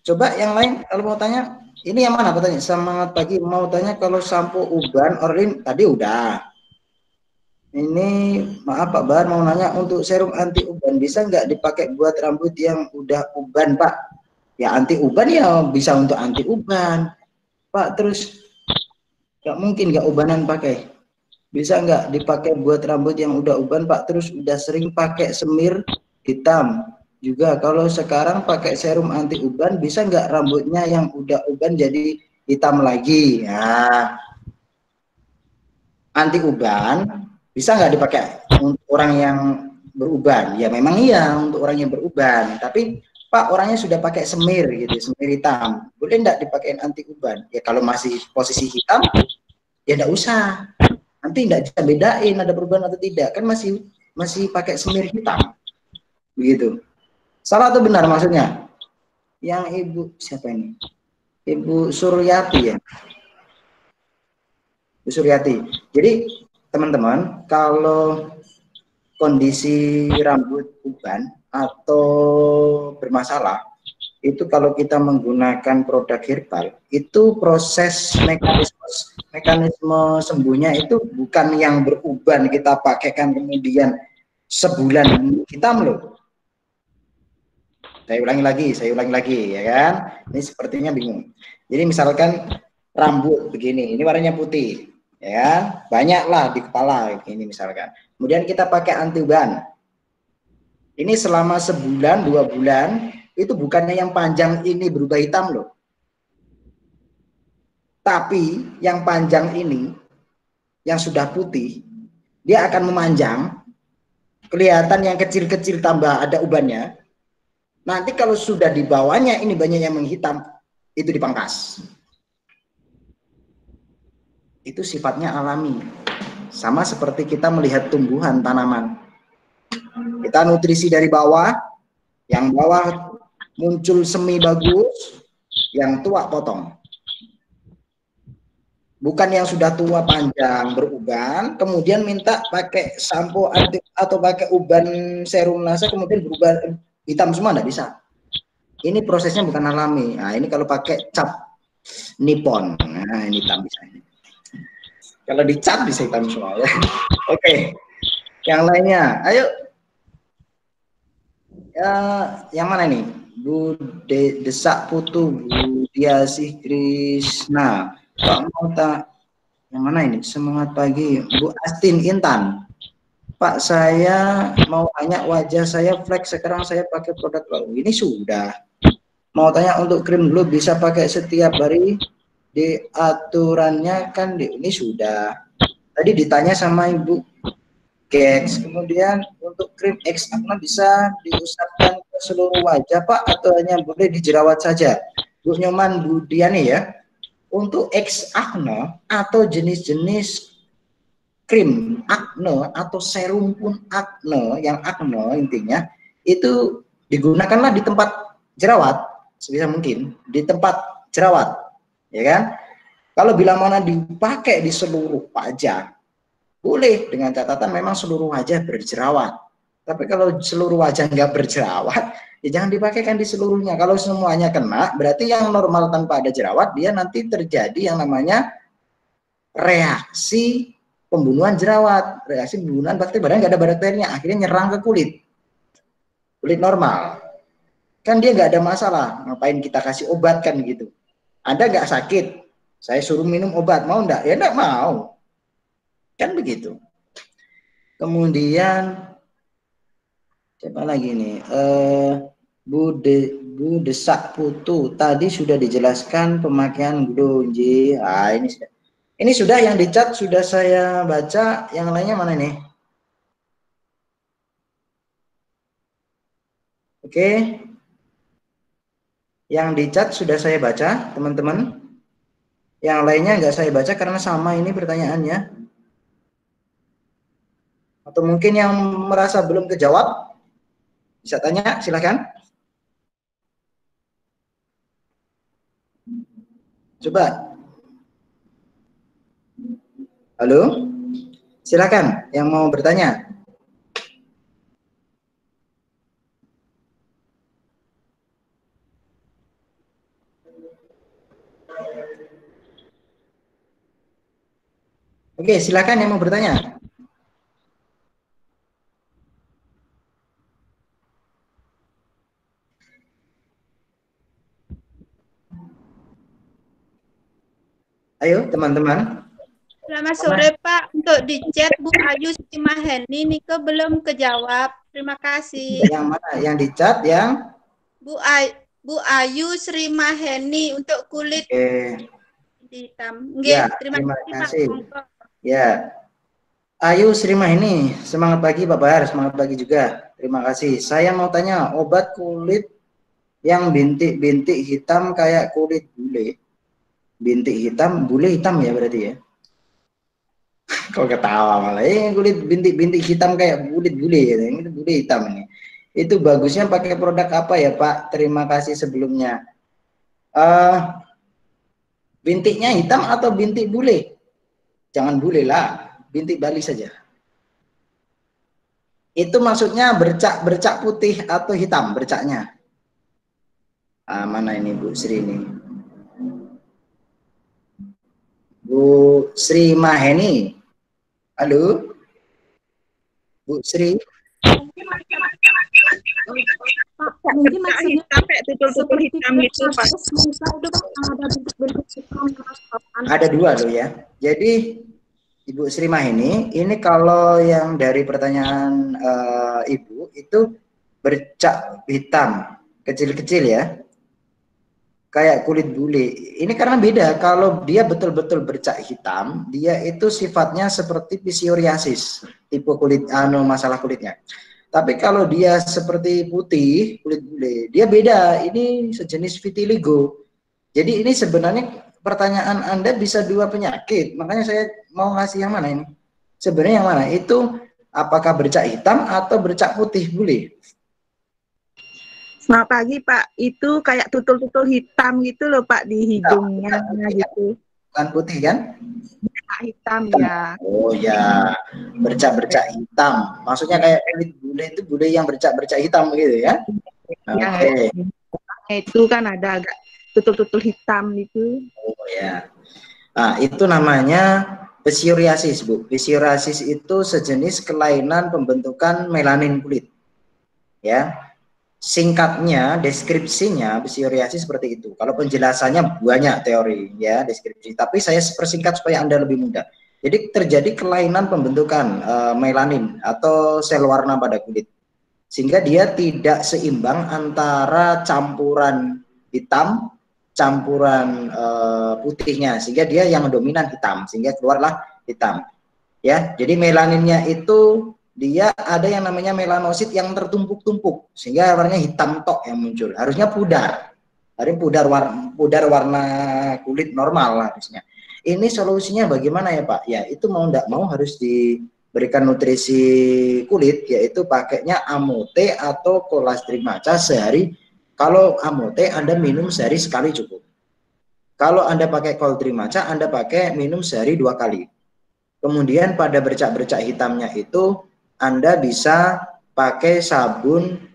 Coba yang lain kalau mau tanya, ini yang mana pertanyaan? Semangat pagi mau tanya kalau sampo uban Orlin tadi udah. Ini maaf Pak Bahar mau nanya untuk serum anti uban bisa nggak dipakai buat rambut yang udah uban Pak? Ya anti uban ya bisa untuk anti uban Pak. Terus nggak mungkin nggak ubanan pakai. Bisa nggak dipakai buat rambut yang udah uban Pak? Terus udah sering pakai semir hitam juga. Kalau sekarang pakai serum anti uban bisa nggak rambutnya yang udah uban jadi hitam lagi? Ya anti uban bisa nggak dipakai untuk orang yang beruban? Ya memang iya untuk orang yang beruban. Tapi Pak orangnya sudah pakai semir gitu, semir hitam. Boleh nggak dipakai anti uban? Ya kalau masih posisi hitam, ya nggak usah. Nanti nggak bisa bedain ada perubahan atau tidak. Kan masih pakai semir hitam. Begitu. Salah atau benar maksudnya? Yang Ibu siapa ini? Ibu Suryati ya. Ibu Suryati. Jadi teman-teman, kalau kondisi rambut uban atau bermasalah, itu kalau kita menggunakan produk herbal, itu proses mekanisme sembuhnya itu bukan yang beruban kita pakaikan kemudian sebulan hitam loh. Saya ulangi lagi ya kan. Ini sepertinya bingung. Jadi misalkan rambut begini, ini warnanya putih. Ya, banyaklah di kepala ini misalkan. kemudian kita pakai anti-uban. Ini selama sebulan, 2 bulan, itu bukannya yang panjang ini berubah hitam loh. Tapi yang panjang ini, yang sudah putih, dia akan memanjang, kelihatan yang kecil-kecil tambah ada ubannya. Nanti kalau sudah di bawahnya ini banyak yang menghitam, itu dipangkas. Itu sifatnya alami. Sama seperti kita melihat tumbuhan tanaman. Kita nutrisi dari bawah, yang bawah muncul semi bagus, yang tua potong. Bukan yang sudah tua panjang beruban, kemudian minta pakai sampo atau pakai uban serum lasa, kemudian berubah hitam semua, nggak bisa. Ini prosesnya bukan alami. Nah, ini kalau pakai cap Nippon, nah ini hitam bisa. Kalau dicap bisa hitam semua ya. Oke, yang lainnya, ayo. Ya, yang mana nih? Bu Desak Putu, Bu Diasih Krishna. Pak mau tak? Yang mana ini? Semangat pagi, Bu Astin Intan. Pak, saya mau tanya, wajah saya flek, sekarang saya pakai produk baru. Ini sudah. Mau tanya untuk krim glow bisa pakai setiap hari, di aturannya kan ini sudah. Tadi ditanya sama Ibu Gex, kemudian untuk krim X acne bisa diusapkan ke seluruh wajah Pak, atau hanya boleh dijerawat saja? Bu Nyoman Budiani ya. Untuk X acne atau jenis-jenis krim acne atau serum pun acne, yang acne intinya itu digunakanlah di tempat jerawat sebisa mungkin, di tempat jerawat, ya kan? Kalau bila mana dipakai di seluruh wajah, boleh dengan catatan memang seluruh wajah berjerawat. Tapi kalau seluruh wajah nggak berjerawat, ya jangan dipakaikan di seluruhnya. Kalau semuanya kena, berarti yang normal tanpa ada jerawat, dia nanti terjadi yang namanya reaksi pembunuhan jerawat, reaksi pembunuhan bakteri, padahal nggak ada bakterinya, akhirnya nyerang ke kulit normal. Kan dia nggak ada masalah, ngapain kita kasih obat kan gitu. Anda nggak sakit, saya suruh minum obat, mau nggak? Ya nggak mau, kan begitu. Kemudian siapa lagi nih? Bu Desak Putu, tadi sudah dijelaskan pemakaian glonji. Ah, ini sudah yang di chat sudah saya baca, yang lainnya mana nih? Oke. Yang di chat sudah saya baca, teman-teman. Yang lainnya nggak saya baca karena sama ini pertanyaannya. Atau mungkin yang merasa belum kejawab, bisa tanya, silakan. Coba. Halo? Silakan yang mau bertanya. Oke, silakan yang mau bertanya. Ayo, teman-teman. Selamat sore, Pak. Untuk di chat Bu Ayu Srimaheni Nike belum kejawab. Terima kasih. Yang mana? Yang di chat yang Bu Ayu Srimaheni untuk kulit hitam. Ya, terima kasih. Ya. Ayu Srimaheni, semangat pagi Pak Bahar, semangat pagi juga. Terima kasih. Saya mau tanya, obat kulit yang bintik-bintik hitam kayak kulit bule. Bintik hitam, bule hitam ya berarti ya? Kok ketawa malah, kulit bintik-bintik hitam kayak kulit bule ya, ini bule hitam ini. Itu bagusnya pakai produk apa ya Pak? Terima kasih sebelumnya. Bintiknya hitam atau bintik bule? Jangan bule lah, bintik Bali saja. Itu maksudnya bercak putih atau hitam bercaknya? Mana ini Bu Sri ini? Bu Sri Maheni. Halo? Bu Sri? Mungkin maksudnya sampai tutul-tutul hitam itu Pak. Ada dua loh ya. Jadi Ibu Srimah ini kalau yang dari pertanyaan Ibu itu bercak hitam kecil-kecil ya, kayak kulit bule. Ini karena beda. Kalau dia betul-betul bercak hitam, dia itu sifatnya seperti psoriasis, tipe kulit masalah kulitnya. Tapi kalau dia seperti putih, kulit bule, dia beda. Ini sejenis vitiligo. Jadi ini sebenarnya pertanyaan Anda bisa dua penyakit. Makanya saya mau ngasih yang mana ini? Sebenarnya yang mana? Itu apakah bercak hitam atau bercak putih bule? Selamat pagi Pak, itu kayak tutul-tutul hitam gitu loh Pak di hidungnya gitu. Bukan putih kan? Hitam ya. Oh ya, bercak-bercak hitam. Maksudnya kayak kulit bule itu bule yang bercak-bercak hitam gitu ya? Ya, Oke. Itu kan ada agak tutul-tutul hitam gitu. Oh ya. Nah, itu namanya psoriasis, Bu. Psoriasis itu sejenis kelainan pembentukan melanin kulit. Ya. Singkatnya, deskripsinya psoriasis seperti itu. Kalau penjelasannya banyak teori ya, deskripsi. Tapi saya persingkat supaya Anda lebih mudah. Jadi terjadi kelainan pembentukan melanin atau sel warna pada kulit. Sehingga dia tidak seimbang antara campuran hitam, campuran putihnya. Sehingga dia yang dominan hitam, sehingga keluarlah hitam. Ya, jadi melaninnya itu dia ada yang namanya melanosit yang tertumpuk-tumpuk sehingga warnanya hitam tok yang muncul. Harusnya pudar. Harusnya pudar warna kulit normal harusnya. Ini solusinya bagaimana ya Pak? Ya itu mau enggak mau harus diberikan nutrisi kulit, yaitu pakainya Amote atau kolostrum maca sehari. Kalau Amote Anda minum sehari sekali cukup. Kalau Anda pakai kolostrum maca Anda pakai minum sehari 2 kali. Kemudian pada bercak-bercak hitamnya itu Anda bisa pakai sabun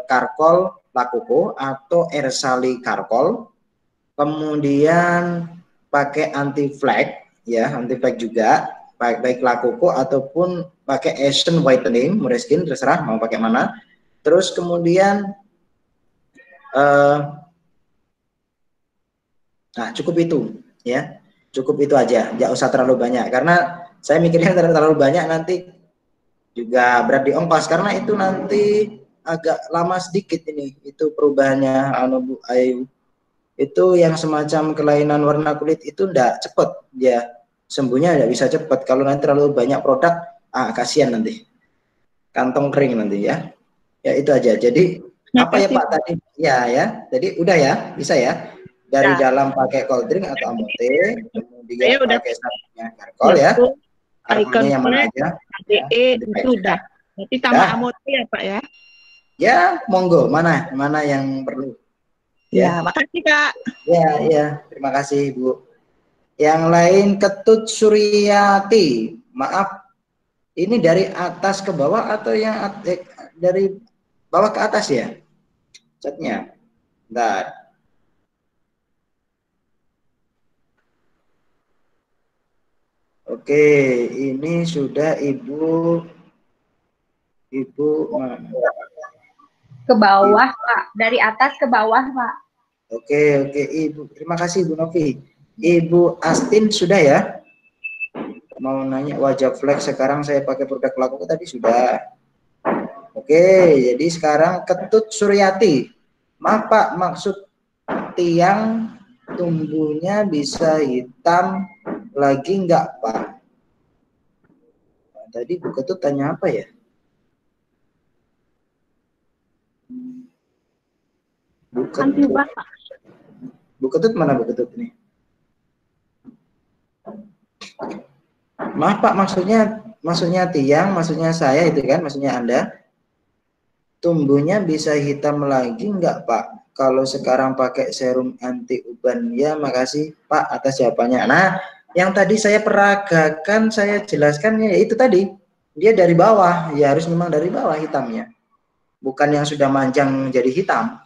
karkol lakoko atau ersali karkol, kemudian pakai anti flek ya, anti flek juga, baik lakoko ataupun pakai Asian whitening, Moreskin terserah mau pakai mana. Terus kemudian nah cukup itu ya, cukup itu aja, nggak usah terlalu banyak karena saya mikirnya terlalu banyak nanti juga berat di ongkos, karena itu nanti agak lama sedikit ini itu perubahannya Bu Ayu. Itu yang semacam kelainan warna kulit itu ndak cepet dia sembuhnya, ndak bisa cepet. Kalau nanti terlalu banyak produk kasihan nanti kantong kering nanti ya. Ya itu aja. Jadi apa ya Pak tadi ya jadi udah ya, bisa ya dari dalam pakai cold drink atau Amote, kemudian pakai sabunnya karkol ya. Karkolnya yang mana aja? Itu udah. Berarti tambah Amote ya Pak ya? Ya, monggo. Mana yang perlu? Ya, makasih Kak. Ya, terima kasih Bu. Yang lain Ketut Suryati. Maaf, ini dari atas ke bawah atau yang dari bawah ke atas ya? Chatnya. Bentar. Oke, ini sudah Ibu ke bawah Pak, dari atas ke bawah Pak. Oke Ibu, terima kasih Bu Novi. Ibu Astin sudah ya? Mau nanya wajah flex sekarang saya pakai produk laku tadi sudah. Oke, jadi sekarang Ketut Suryati. Maaf Pak, maksud tiang tumbuhnya bisa hitam lagi enggak Pak? Tadi Bu Ketut tanya apa ya? Bu Ketut mana Bu Ketut nih? Maaf Pak, maksudnya tiang, maksudnya saya itu kan, maksudnya Anda. Tumbuhnya bisa hitam lagi enggak Pak? Kalau sekarang pakai serum anti uban, ya makasih Pak atas jawabannya. Nah, yang tadi saya peragakan, saya jelaskan ya itu tadi. Dia dari bawah, ya harus memang dari bawah hitamnya. Bukan yang sudah manjang jadi hitam.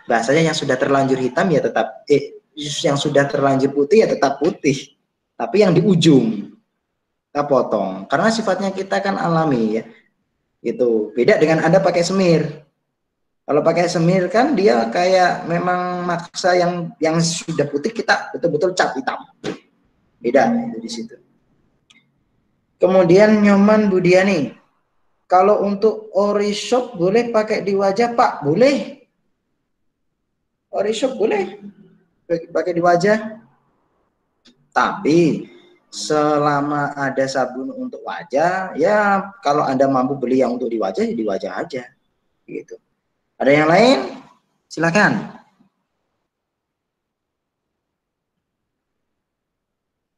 Bahasanya yang sudah terlanjur hitam ya tetap yang sudah terlanjur putih ya tetap putih. Tapi yang di ujung kita potong. Karena sifatnya kita kan alami ya. Gitu. Beda dengan Anda pakai semir. Kalau pakai semir kan dia kayak memang maksa yang sudah putih kita betul-betul cap hitam. Beda itu di situ. Kemudian Nyoman Budiani, kalau untuk ori shop boleh pakai di wajah Pak? Boleh. Ori shop boleh pakai di wajah. Tapi selama ada sabun untuk wajah, ya kalau Anda mampu beli yang untuk di wajah, ya di wajah aja. Gitu. Ada yang lain? Silakan.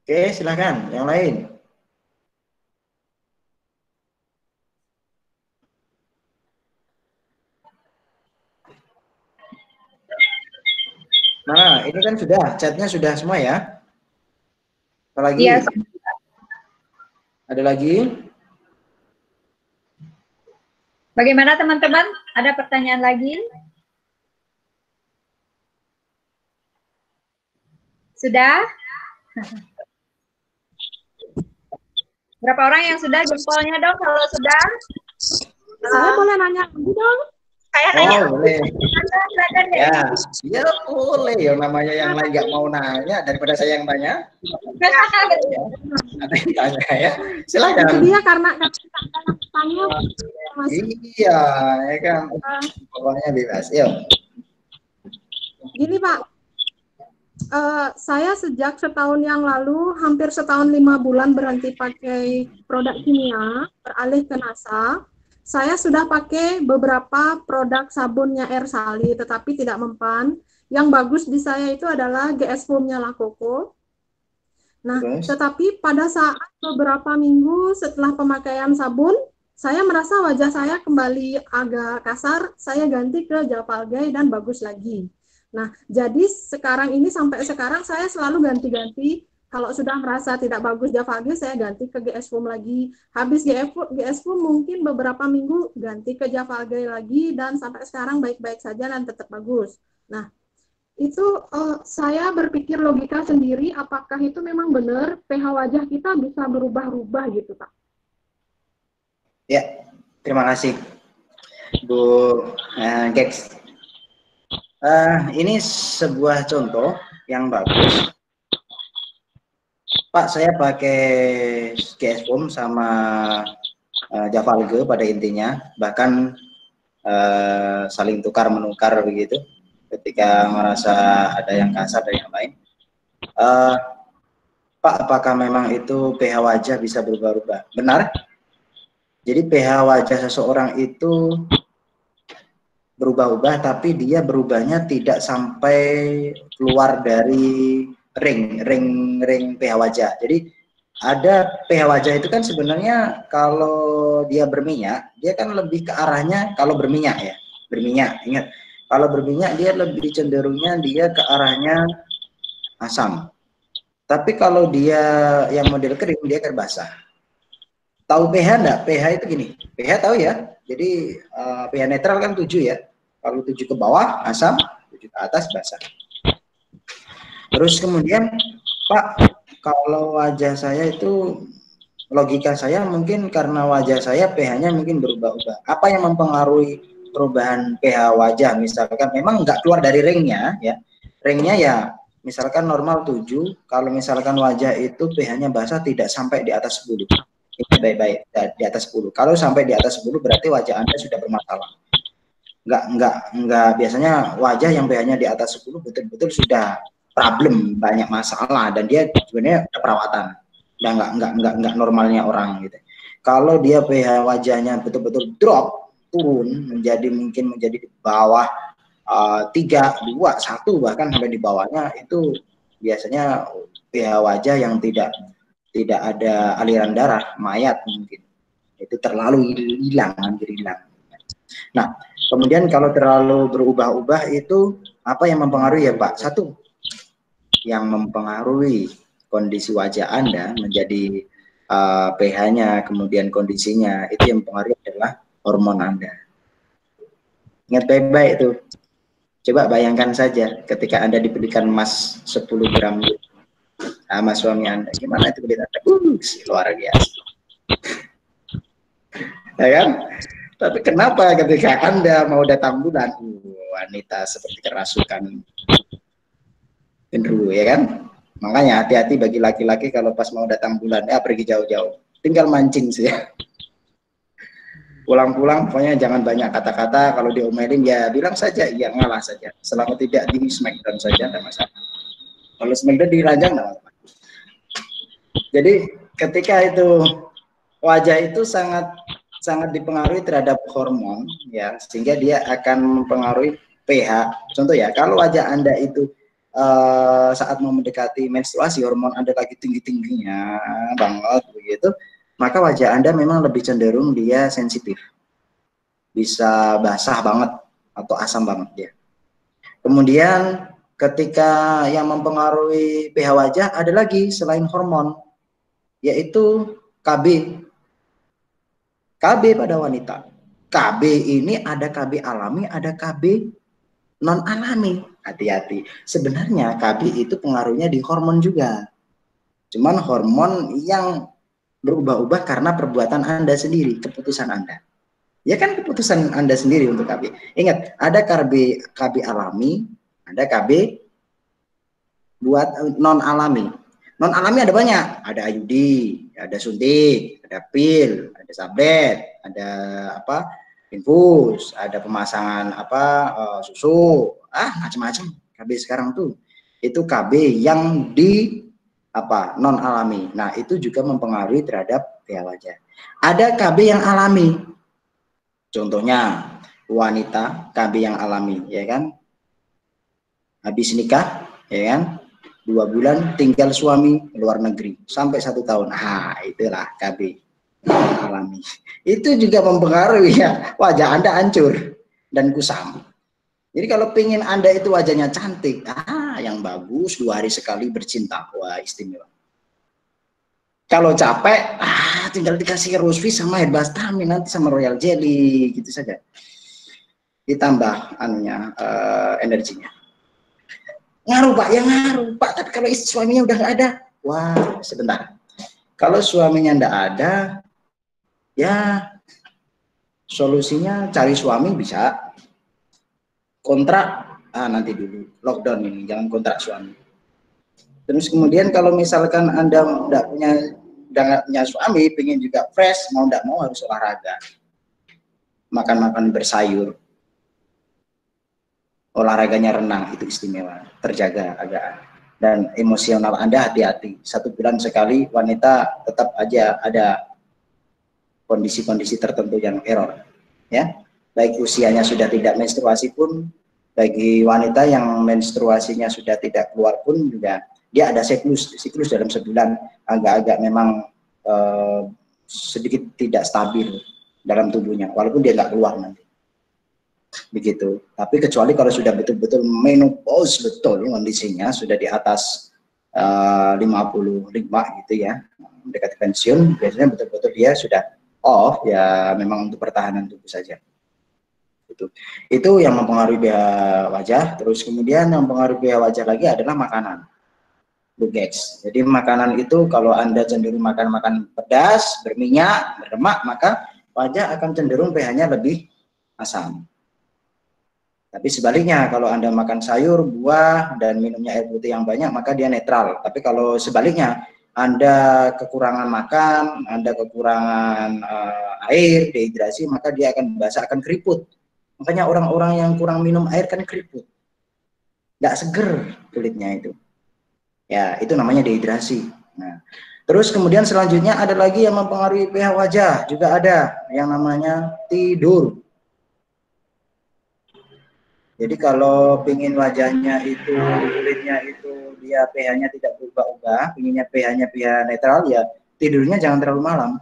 Oke, silakan. Yang lain. Nah, ini kan sudah, chatnya sudah semua ya. Apa lagi? Iya. Ada lagi? Bagaimana teman-teman? Ada pertanyaan lagi? Sudah? Berapa orang yang sudah? Jempolnya dong kalau sudah. Saya boleh nanya dong? Saya Oh, nanya. boleh. Ya. Ya, boleh. Yang namanya yang lain nggak mau nanya daripada saya yang tanya. Ada yang tanya ya. Silakan. Itu dia karena tanya. Iya, ya kan. Pokoknya bebas. Yuk. Gini Pak, saya sejak setahun yang lalu, hampir setahun 5 bulan berhenti pakai produk kimia, beralih ke NASA. Saya sudah pakai beberapa produk sabunnya Ersali, tetapi tidak mempan. Yang bagus di saya itu adalah GS Foam-nya La Coco. Nah, tetapi pada saat beberapa minggu setelah pemakaian sabun, saya merasa wajah saya kembali agak kasar, saya ganti ke Javagay dan bagus lagi. Nah, jadi sekarang ini sampai sekarang saya selalu ganti-ganti. Kalau sudah merasa tidak bagus Javagay, saya ganti ke GS Foam lagi. Habis GS Foam mungkin beberapa minggu ganti ke Javagay lagi, dan sampai sekarang baik-baik saja dan tetap bagus. Nah, itu saya berpikir logika sendiri, apakah itu memang benar pH wajah kita bisa berubah-ubah gitu, Pak? Ya, terima kasih, Bu Gex. Ini sebuah contoh yang bagus. Pak, saya pakai GS Foam sama Javagay pada intinya, bahkan saling tukar menukar begitu. Ketika merasa ada yang kasar dan yang lain. Pak, apakah memang itu pH wajah bisa berubah-ubah? Benar. Jadi pH wajah seseorang itu berubah-ubah, tapi dia berubahnya tidak sampai keluar dari ring pH wajah. Jadi ada pH wajah itu kan sebenarnya kalau dia berminyak, dia kan lebih ke arahnya, kalau berminyak ya, berminyak, ingat, kalau berminyak dia lebih cenderungnya dia ke arahnya asam. Tapi kalau dia yang model kering, dia akan basah. Tahu pH enggak? pH itu gini, pH tahu ya, jadi pH netral kan 7 ya, kalau 7 ke bawah asam, 7 ke atas basah. Terus kemudian, Pak, kalau wajah saya itu, logika saya mungkin karena wajah saya pH-nya mungkin berubah-ubah. Apa yang mempengaruhi perubahan pH wajah? Misalkan memang nggak keluar dari ringnya, ya. Ringnya ya, misalkan normal 7, kalau misalkan wajah itu pH-nya basah tidak sampai di atas 10. Ini baik-baik, di atas 10. Kalau sampai di atas 10 berarti wajah Anda sudah bermasalah. Enggak, biasanya wajah yang pH-nya di atas 10 betul-betul sudah problem, banyak masalah, dan dia sebenarnya ada perawatan, enggak normalnya orang gitu. Kalau dia pH wajahnya betul-betul drop, turun mungkin menjadi di bawah 3, 2, 1 bahkan sampai di bawahnya, itu biasanya pH wajah yang tidak ada aliran darah, mayat mungkin. Itu terlalu hilang, hampir hilang. Nah, kemudian kalau terlalu berubah-ubah itu apa yang mempengaruhi ya Pak? Satu, yang mempengaruhi kondisi wajah Anda menjadi pH-nya, kemudian kondisinya, itu yang mempengaruhi adalah hormon Anda. Ingat baik-baik itu. Coba bayangkan saja ketika Anda diberikan emas 10 gram sama suami Anda, gimana itu kulit Anda? Luar biasa. Ya kan? Tapi kenapa ketika Anda mau datang bulan, wanita seperti kerasukan genderuwo, ya kan? Makanya hati-hati bagi laki-laki kalau pas mau datang bulan, ya pergi jauh-jauh. Tinggal mancing sih ya. Pulang-pulang pokoknya jangan banyak kata-kata, kalau diomelin ya bilang saja, iya ngalah saja. Selama tidak di smackdown saja, tidak masalah. Kalau smackdown diranjang, tidak masalah. Jadi ketika itu wajah itu sangat dipengaruhi terhadap hormon ya, sehingga dia akan mempengaruhi pH. Contoh ya, kalau wajah Anda itu saat mau mendekati menstruasi, hormon Anda lagi tinggi-tingginya banget begitu, maka wajah Anda memang lebih cenderung dia sensitif. Bisa basah banget atau asam banget dia. Kemudian ketika yang mempengaruhi pH wajah ada lagi selain hormon, yaitu KB. KB pada wanita. KB ini ada KB alami, ada KB non alami. Hati-hati. Sebenarnya KB itu pengaruhnya di hormon juga. Cuman hormon yang berubah-ubah karena perbuatan Anda sendiri, keputusan Anda. Ya kan keputusan Anda sendiri untuk KB. Ingat, ada KB alami, ada KB buat non alami. Non alami ada banyak, ada IUD, ada suntik, ada pil, ada tablet, ada apa? Infus, ada pemasangan susu, macam-macam KB sekarang tuh. Itu KB yang di non alami. Nah, itu juga mempengaruhi terhadap pH wajah. Ada KB yang alami. Contohnya wanita KB yang alami, ya kan? Habis nikah, ya kan? 2 bulan tinggal suami luar negeri sampai 1 tahun. Itulah KB alami. Itu juga mempengaruhi ya, wajah Anda hancur dan kusam. Jadi kalau pengen Anda itu wajahnya cantik, yang bagus 2 hari sekali bercinta, wah istimewa. Kalau capek, tinggal dikasih Rosvis sama Herbastamin, nanti sama Royal Jelly, gitu saja. Ditambah energinya. Ngaruh Pak, ya ngaruh Pak, tapi kalau suaminya udah nggak ada, wah sebentar. Kalau suaminya nggak ada, ya solusinya cari suami bisa. Kontrak, nanti dulu, lockdown ini, jangan kontrak suami. Terus kemudian kalau misalkan Anda nggak punya suami, pengen juga fresh, mau nggak mau harus olahraga. Makan-makan bersayur. Olahraganya renang, itu istimewa, terjaga agak. Dan emosional Anda hati-hati. 1 bulan sekali wanita tetap aja ada kondisi-kondisi tertentu yang error. Ya, baik usianya sudah tidak menstruasi pun, bagi wanita yang menstruasinya sudah tidak keluar pun juga dia ada siklus dalam sebulan agak-agak memang sedikit tidak stabil dalam tubuhnya, walaupun dia nggak keluar nanti. Begitu. Tapi kecuali kalau sudah betul-betul menopause betul kondisinya sudah di atas 55 gitu ya, mendekati pensiun, biasanya betul-betul dia sudah off ya, memang untuk pertahanan tubuh saja. Itu yang mempengaruhi pH wajah. Terus kemudian yang mempengaruhi pH wajah lagi adalah makanan. Bugex. Jadi makanan itu kalau Anda cenderung makan pedas, berminyak, berlemak, maka wajah akan cenderung pH-nya lebih asam. Tapi sebaliknya, kalau Anda makan sayur, buah, dan minumnya air putih yang banyak, maka dia netral. Tapi kalau sebaliknya, Anda kekurangan makan, Anda kekurangan air, dehidrasi, maka dia akan basah, akan keriput. Makanya orang-orang yang kurang minum air kan keriput. Nggak seger kulitnya itu. Ya, itu namanya dehidrasi. Nah, terus kemudian selanjutnya ada lagi yang mempengaruhi pH wajah. Juga ada yang namanya tidur. Jadi kalau pingin wajahnya itu, kulitnya itu, dia pH-nya tidak berubah-ubah, pinginnya pH-nya pH netral, ya tidurnya jangan terlalu malam.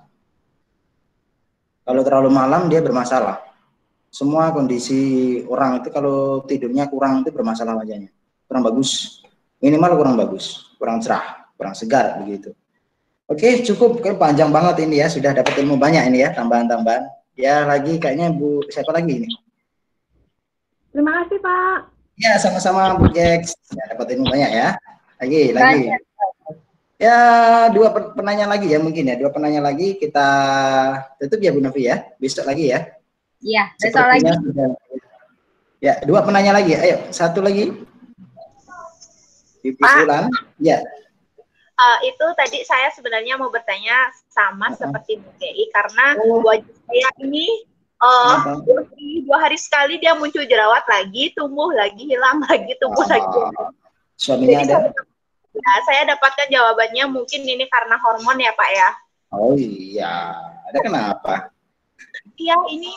Kalau terlalu malam dia bermasalah. Semua kondisi orang itu kalau tidurnya kurang itu bermasalah wajahnya. Kurang bagus, minimal kurang bagus, kurang cerah, kurang segar begitu. Oke, cukup, panjang banget ini ya, sudah dapat ilmu banyak ini ya, tambahan-tambahan. Ya lagi kayaknya Bu, siapa lagi ini? Terima kasih, Pak. Ya, sama-sama Bu Gex. Ya, dapat ilmu banyak ya. Lagi. Ya, 2 penanya lagi ya mungkin ya. 2 penanya lagi kita tutup ya Bu Novi ya. Besok lagi ya. Iya, besok lagi. Ya, 2 penanya lagi. Ayo, 1 lagi. Ibu Bulan. Ya. itu tadi saya sebenarnya mau bertanya sama seperti Bu Dei, karena wajah saya ini 2 hari sekali dia muncul jerawat lagi, tumbuh lagi, hilang lagi, tumbuh lagi. Suaminya ada? Saya dapatkan jawabannya mungkin ini karena hormon ya Pak ya. Oh iya, ada kenapa? Iya, ini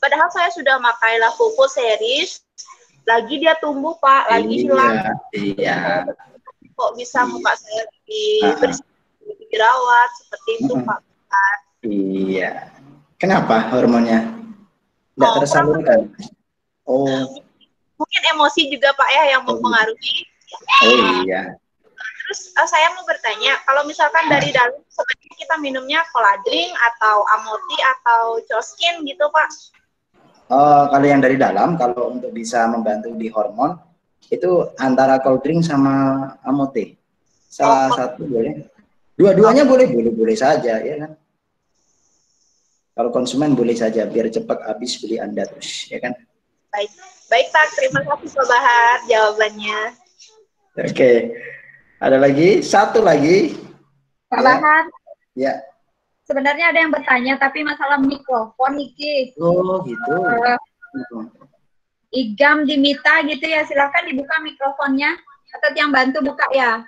padahal saya sudah pakai Lafufu series, lagi dia tumbuh Pak, lagi hilang. Iya. Kok bisa muka saya lebih bersih, lebih jerawat seperti itu Pak? Iya. Kenapa hormonnya tidak tersalurkan? Mungkin emosi juga Pak ya yang mempengaruhi. Oh iya. Terus saya mau bertanya, kalau misalkan dari dalam sebenarnya kita minumnya Coladrin atau Amoti atau Coskin gitu Pak? Kalau yang dari dalam, kalau untuk bisa membantu di hormon, itu antara cold drink sama Amote. Salah satu boleh. Dua-duanya boleh saja, ya kan? Kalau konsumen boleh saja, biar cepat habis beli Anda terus, ya kan? Baik Pak, terima kasih Pak Bahar jawabannya. Oke, ada lagi, satu lagi. Pak Bahar. Ya. Sebenarnya ada yang bertanya, tapi masalah mikrofon Niki. Oh gitu. Igam Dimita gitu ya, silahkan dibuka mikrofonnya. Atau yang bantu buka ya.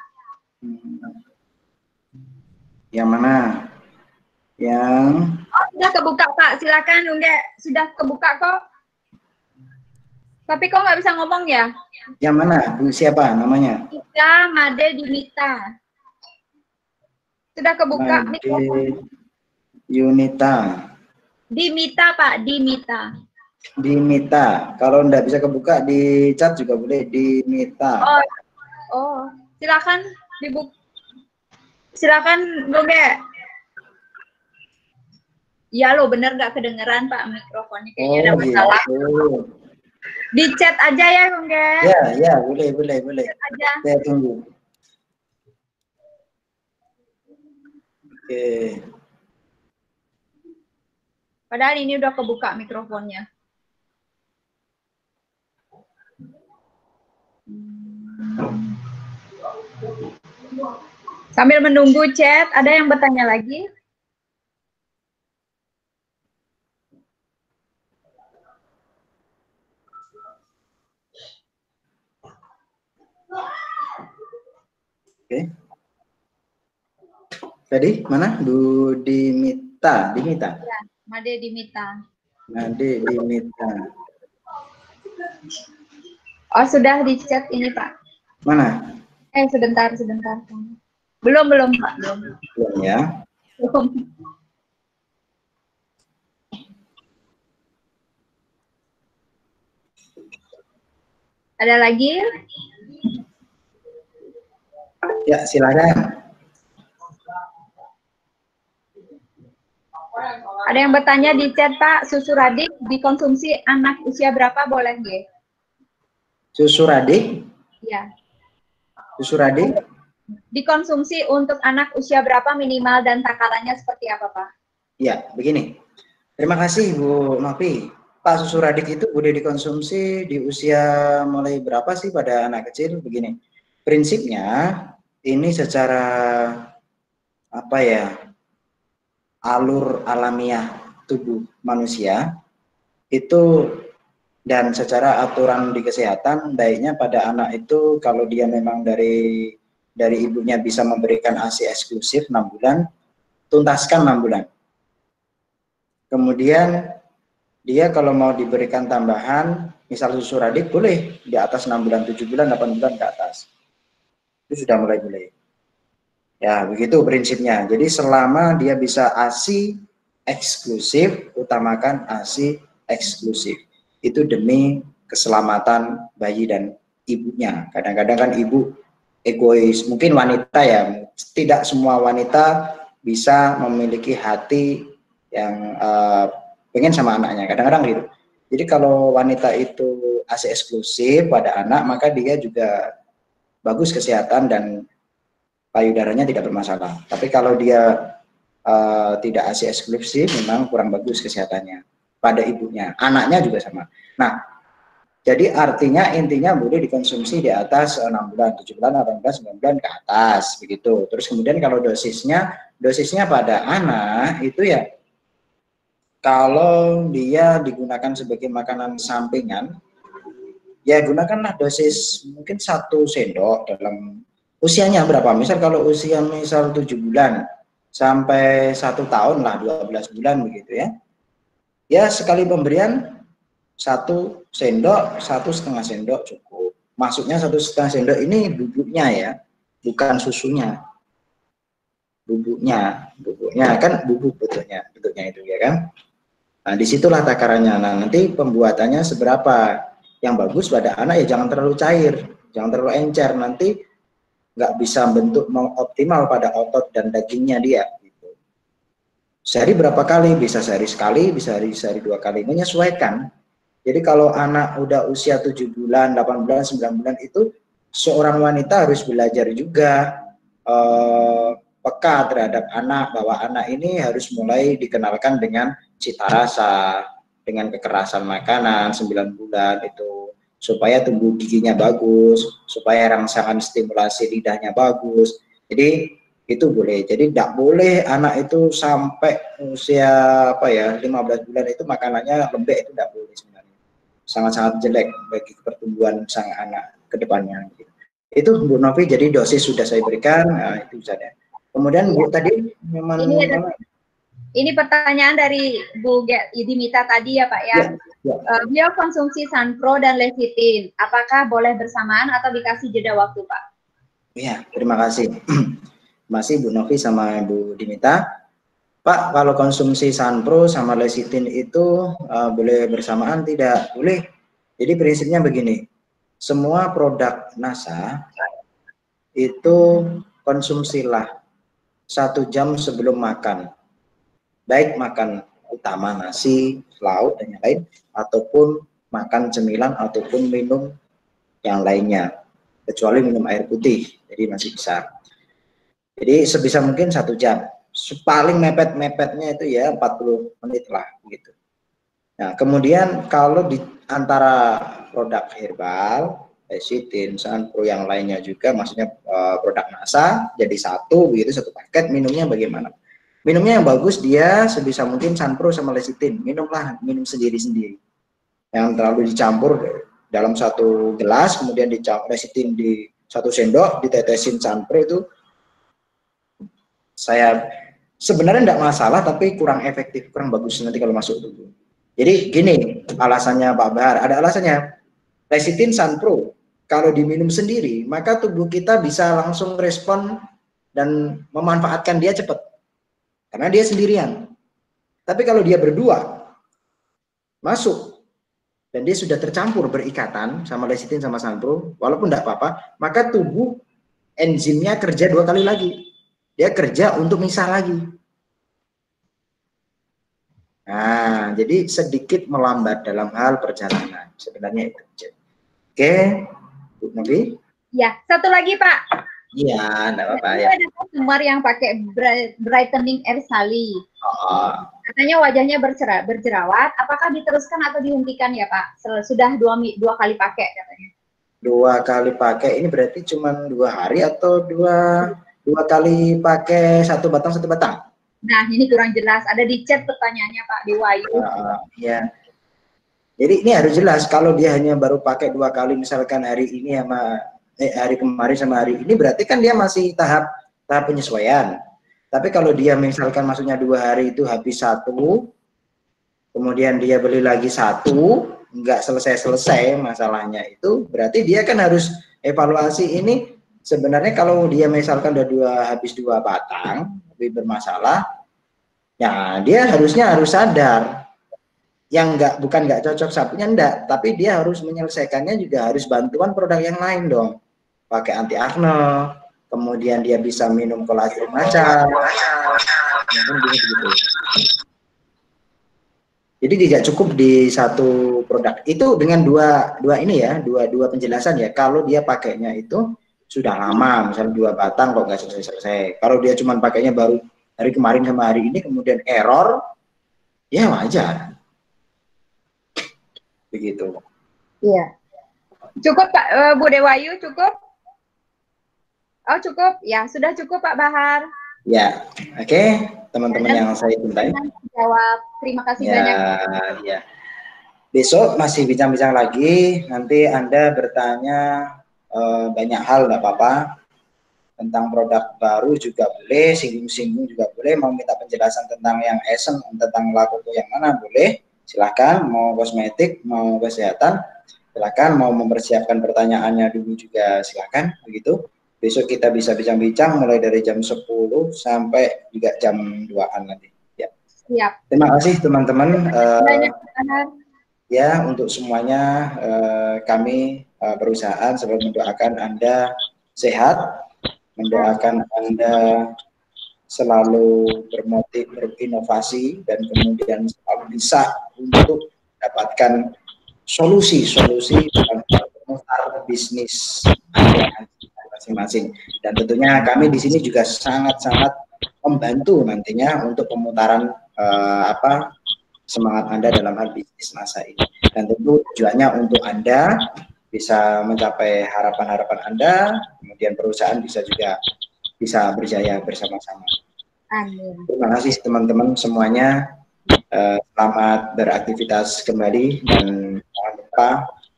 Yang mana? Yang sudah kebuka Pak, silakan enggak, sudah kebuka kok. Tapi kok nggak bisa ngomong ya? Yang mana? Bu siapa namanya? Ida Made Dimita. Sudah kebuka mikrofon. Yunita. Dimita Pak, Dimita. Dimita. Kalau enggak bisa kebuka di chat juga boleh, Dimita. Oh, silakan dibuka. Silakan Bungge. Ya lo bener nggak kedengeran Pak mikrofonnya kayaknya ada masalah. Gitu. Di chat aja ya Bungge. Ya boleh. Chat aja. Saya tunggu. Oke. Padahal ini udah kebuka mikrofonnya. Sambil menunggu chat, ada yang bertanya lagi? Oke. Tadi mana? Dimita. Ya, Made Dimita. Made Dimita. Oh, sudah di chat ini, Pak. Mana? Sebentar. Belum, Pak. Belum ya. Belum. Ada lagi? Ya, silakan. Ada yang bertanya di chat, Pak, susu radik dikonsumsi anak usia berapa boleh, G? Susu radik? Iya. Susu radik? Dikonsumsi untuk anak usia berapa minimal dan takarannya seperti apa, Pak? Ya, begini. Terima kasih, Bu Novi. Pak, susu radik itu boleh dikonsumsi di usia mulai berapa sih pada anak kecil? Begini, prinsipnya ini secara apa ya, alur alamiah tubuh manusia itu dan secara aturan di kesehatan baiknya pada anak itu kalau dia memang dari ibunya bisa memberikan ASI eksklusif 6 bulan, tuntaskan 6 bulan. Kemudian dia kalau mau diberikan tambahan, misal susu radik boleh di atas 6 bulan, 7 bulan, 8 bulan ke atas. Itu sudah mulai boleh. Ya, begitu prinsipnya. Jadi selama dia bisa ASI eksklusif, utamakan ASI eksklusif. Itu demi keselamatan bayi dan ibunya. Kadang-kadang kan ibu egois, mungkin wanita ya, tidak semua wanita bisa memiliki hati yang pengen sama anaknya, kadang-kadang gitu. Jadi kalau wanita itu ASI eksklusif pada anak, maka dia juga bagus kesehatan dan payudaranya tidak bermasalah. Tapi kalau dia tidak ASI eksklusif, memang kurang bagus kesehatannya pada ibunya. Anaknya juga sama. Nah, Jadi artinya intinya boleh dikonsumsi di atas 6 bulan, 7 bulan, 8 bulan, 9 bulan ke atas begitu. Terus kemudian kalau dosisnya pada anak itu ya kalau dia digunakan sebagai makanan sampingan, ya gunakanlah dosis mungkin 1 sendok dalam usianya berapa. Misal kalau usia misal 7 bulan sampai 1 tahun lah, 12 bulan begitu ya. Ya sekali pemberian 1 sendok, 1,5 sendok cukup. Maksudnya 1,5 sendok ini bubuknya ya, bukan susunya. Bubuknya kan bubuk bentuknya itu ya kan. Nah disitulah takarannya. Nah nanti pembuatannya seberapa. Yang bagus pada anak ya jangan terlalu cair, jangan terlalu encer, nanti nggak bisa bentuk optimal pada otot dan dagingnya dia. Gitu. Sehari berapa kali? Bisa sehari sekali, bisa sehari 2 kali, menyesuaikan. Jadi kalau anak udah usia 7 bulan, 8 bulan, 9 bulan itu seorang wanita harus belajar juga peka terhadap anak, bahwa anak ini harus mulai dikenalkan dengan cita rasa, dengan kekerasan makanan 9 bulan itu, supaya tumbuh giginya bagus, supaya rangsangan stimulasi lidahnya bagus. Jadi itu boleh. Jadi tidak boleh anak itu sampai usia 15 bulan itu makanannya lembek, itu tidak boleh sebenarnya. Sangat-sangat jelek bagi pertumbuhan sang anak ke depannya. Itu Bu Novi, jadi dosis sudah saya berikan, nah, itu saja. Kemudian Bu tadi memang ini pertanyaan dari Bu Dimita tadi ya Pak ya. Beliau konsumsi Sunpro dan Lecithin, apakah boleh bersamaan atau dikasih jeda waktu Pak? Iya, terima kasih. Masih Bu Novi sama Bu Dimita. Pak, kalau konsumsi Sunpro sama Lecithin itu boleh bersamaan? Tidak, boleh. Jadi prinsipnya begini, semua produk NASA itu konsumsilah 1 jam sebelum makan. Baik makan utama nasi, lauk, dan yang lain, ataupun makan cemilan, ataupun minum yang lainnya. Kecuali minum air putih, jadi masih bisa. Jadi sebisa mungkin 1 jam. Paling mepet-mepetnya itu ya 40 menit lah gitu. Nah kemudian kalau di antara produk herbal, Lecithin, Sunpro yang lainnya juga, maksudnya produk NASA, jadi 1 begitu, 1 paket, minumnya bagaimana? Minumnya yang bagus dia sebisa mungkin Sunpro sama Lecithin, minum sendiri-sendiri. Yang terlalu dicampur dalam 1 gelas, kemudian dicampur Lecithin di 1 sendok, ditetesin Sunpro, itu saya sebenarnya tidak masalah, tapi kurang efektif, kurang bagus nanti kalau masuk tubuh. Jadi gini alasannya Pak Bahar, ada alasannya. Lecithin, Sunpro kalau diminum sendiri, maka tubuh kita bisa langsung respon dan memanfaatkan dia cepat, karena dia sendirian. Tapi kalau dia berdua masuk dan dia sudah tercampur berikatan sama Lecithin sama Sunpro, walaupun tidak apa-apa, maka tubuh enzimnya kerja 2 kali lagi. Dia kerja untuk misah lagi. Nah, jadi sedikit melambat dalam hal perjalanan. Sebenarnya itu. Oke, Bu Novi? Ya, satu lagi Pak. Iya, enggak apa-apa ya. Ada customer yang pakai brightening air sali. Katanya wajahnya berjerawat, apakah diteruskan atau dihentikan ya Pak? Sudah 2 kali pakai katanya. 2 kali pakai, ini berarti cuma 2 hari atau 2 kali pakai 1 batang? Nah, ini kurang jelas. Ada di chat pertanyaannya Pak, di Wayu. Ya. Jadi ini harus jelas. Kalau dia hanya baru pakai 2 kali, misalkan hari ini sama hari kemarin sama hari ini, berarti kan dia masih tahap penyesuaian. Tapi kalau dia misalkan maksudnya 2 hari itu habis 1, kemudian dia beli lagi 1, nggak selesai masalahnya itu, berarti dia kan harus evaluasi ini. Sebenarnya kalau dia misalkan udah habis 2 batang, tapi bermasalah, ya dia harus sadar. Yang bukan nggak cocok sapunya enggak, tapi dia harus menyelesaikannya juga harus bantuan produk yang lain dong. Pakai anti akne, kemudian dia bisa minum kolagen maca. Jadi tidak cukup di 1 produk. Itu dengan dua penjelasan ya. Kalau dia pakainya itu sudah lama, misalnya 2 batang kok nggak selesai. Kalau dia cuma pakainya baru hari kemarin sama hari ini, kemudian error, ya wajar. Begitu. Iya. Cukup Pak Bu Dewayu, cukup? Oh cukup, ya sudah cukup Pak Bahar. Ya, oke, teman-teman yang saya cintai. Jawab, terima kasih banyak. Ya. Besok masih bincang-bincang lagi. Nanti Anda bertanya banyak hal, nggak apa-apa. Tentang produk baru juga boleh, singgung-singgung juga boleh. Mau minta penjelasan tentang yang Essence, tentang laku yang mana boleh. Silahkan. Mau kosmetik, mau kesehatan, silahkan. Mau mempersiapkan pertanyaannya dulu juga silahkan. Begitu. Besok kita bisa bincang-bincang mulai dari jam 10 sampai juga jam 2-an nanti. Ya. Siap. Terima kasih teman-teman. Ya, untuk semuanya kami perusahaan selalu mendoakan Anda sehat, mendoakan Anda selalu bermotif berinovasi dan kemudian selalu bisa untuk mendapatkan solusi-solusi dalam memutar bisnis masing-masing. Dan tentunya kami di sini juga sangat-sangat membantu nantinya untuk pemutaran semangat Anda dalam hal bisnis masa ini. Dan tentu tujuannya untuk Anda bisa mencapai harapan-harapan Anda, kemudian perusahaan bisa juga bisa berjaya bersama-sama. Amin. Terima kasih teman-teman semuanya. Selamat beraktivitas kembali dan jangan lupa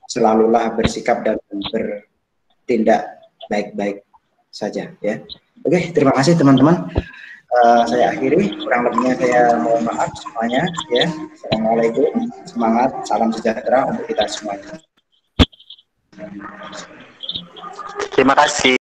selalulah bersikap dan bertindak baik-baik saja ya. Oke, terima kasih teman-teman. Saya akhiri, kurang lebihnya saya mohon maaf semuanya ya. Assalamualaikum, semangat, salam sejahtera untuk kita semuanya. Terima kasih.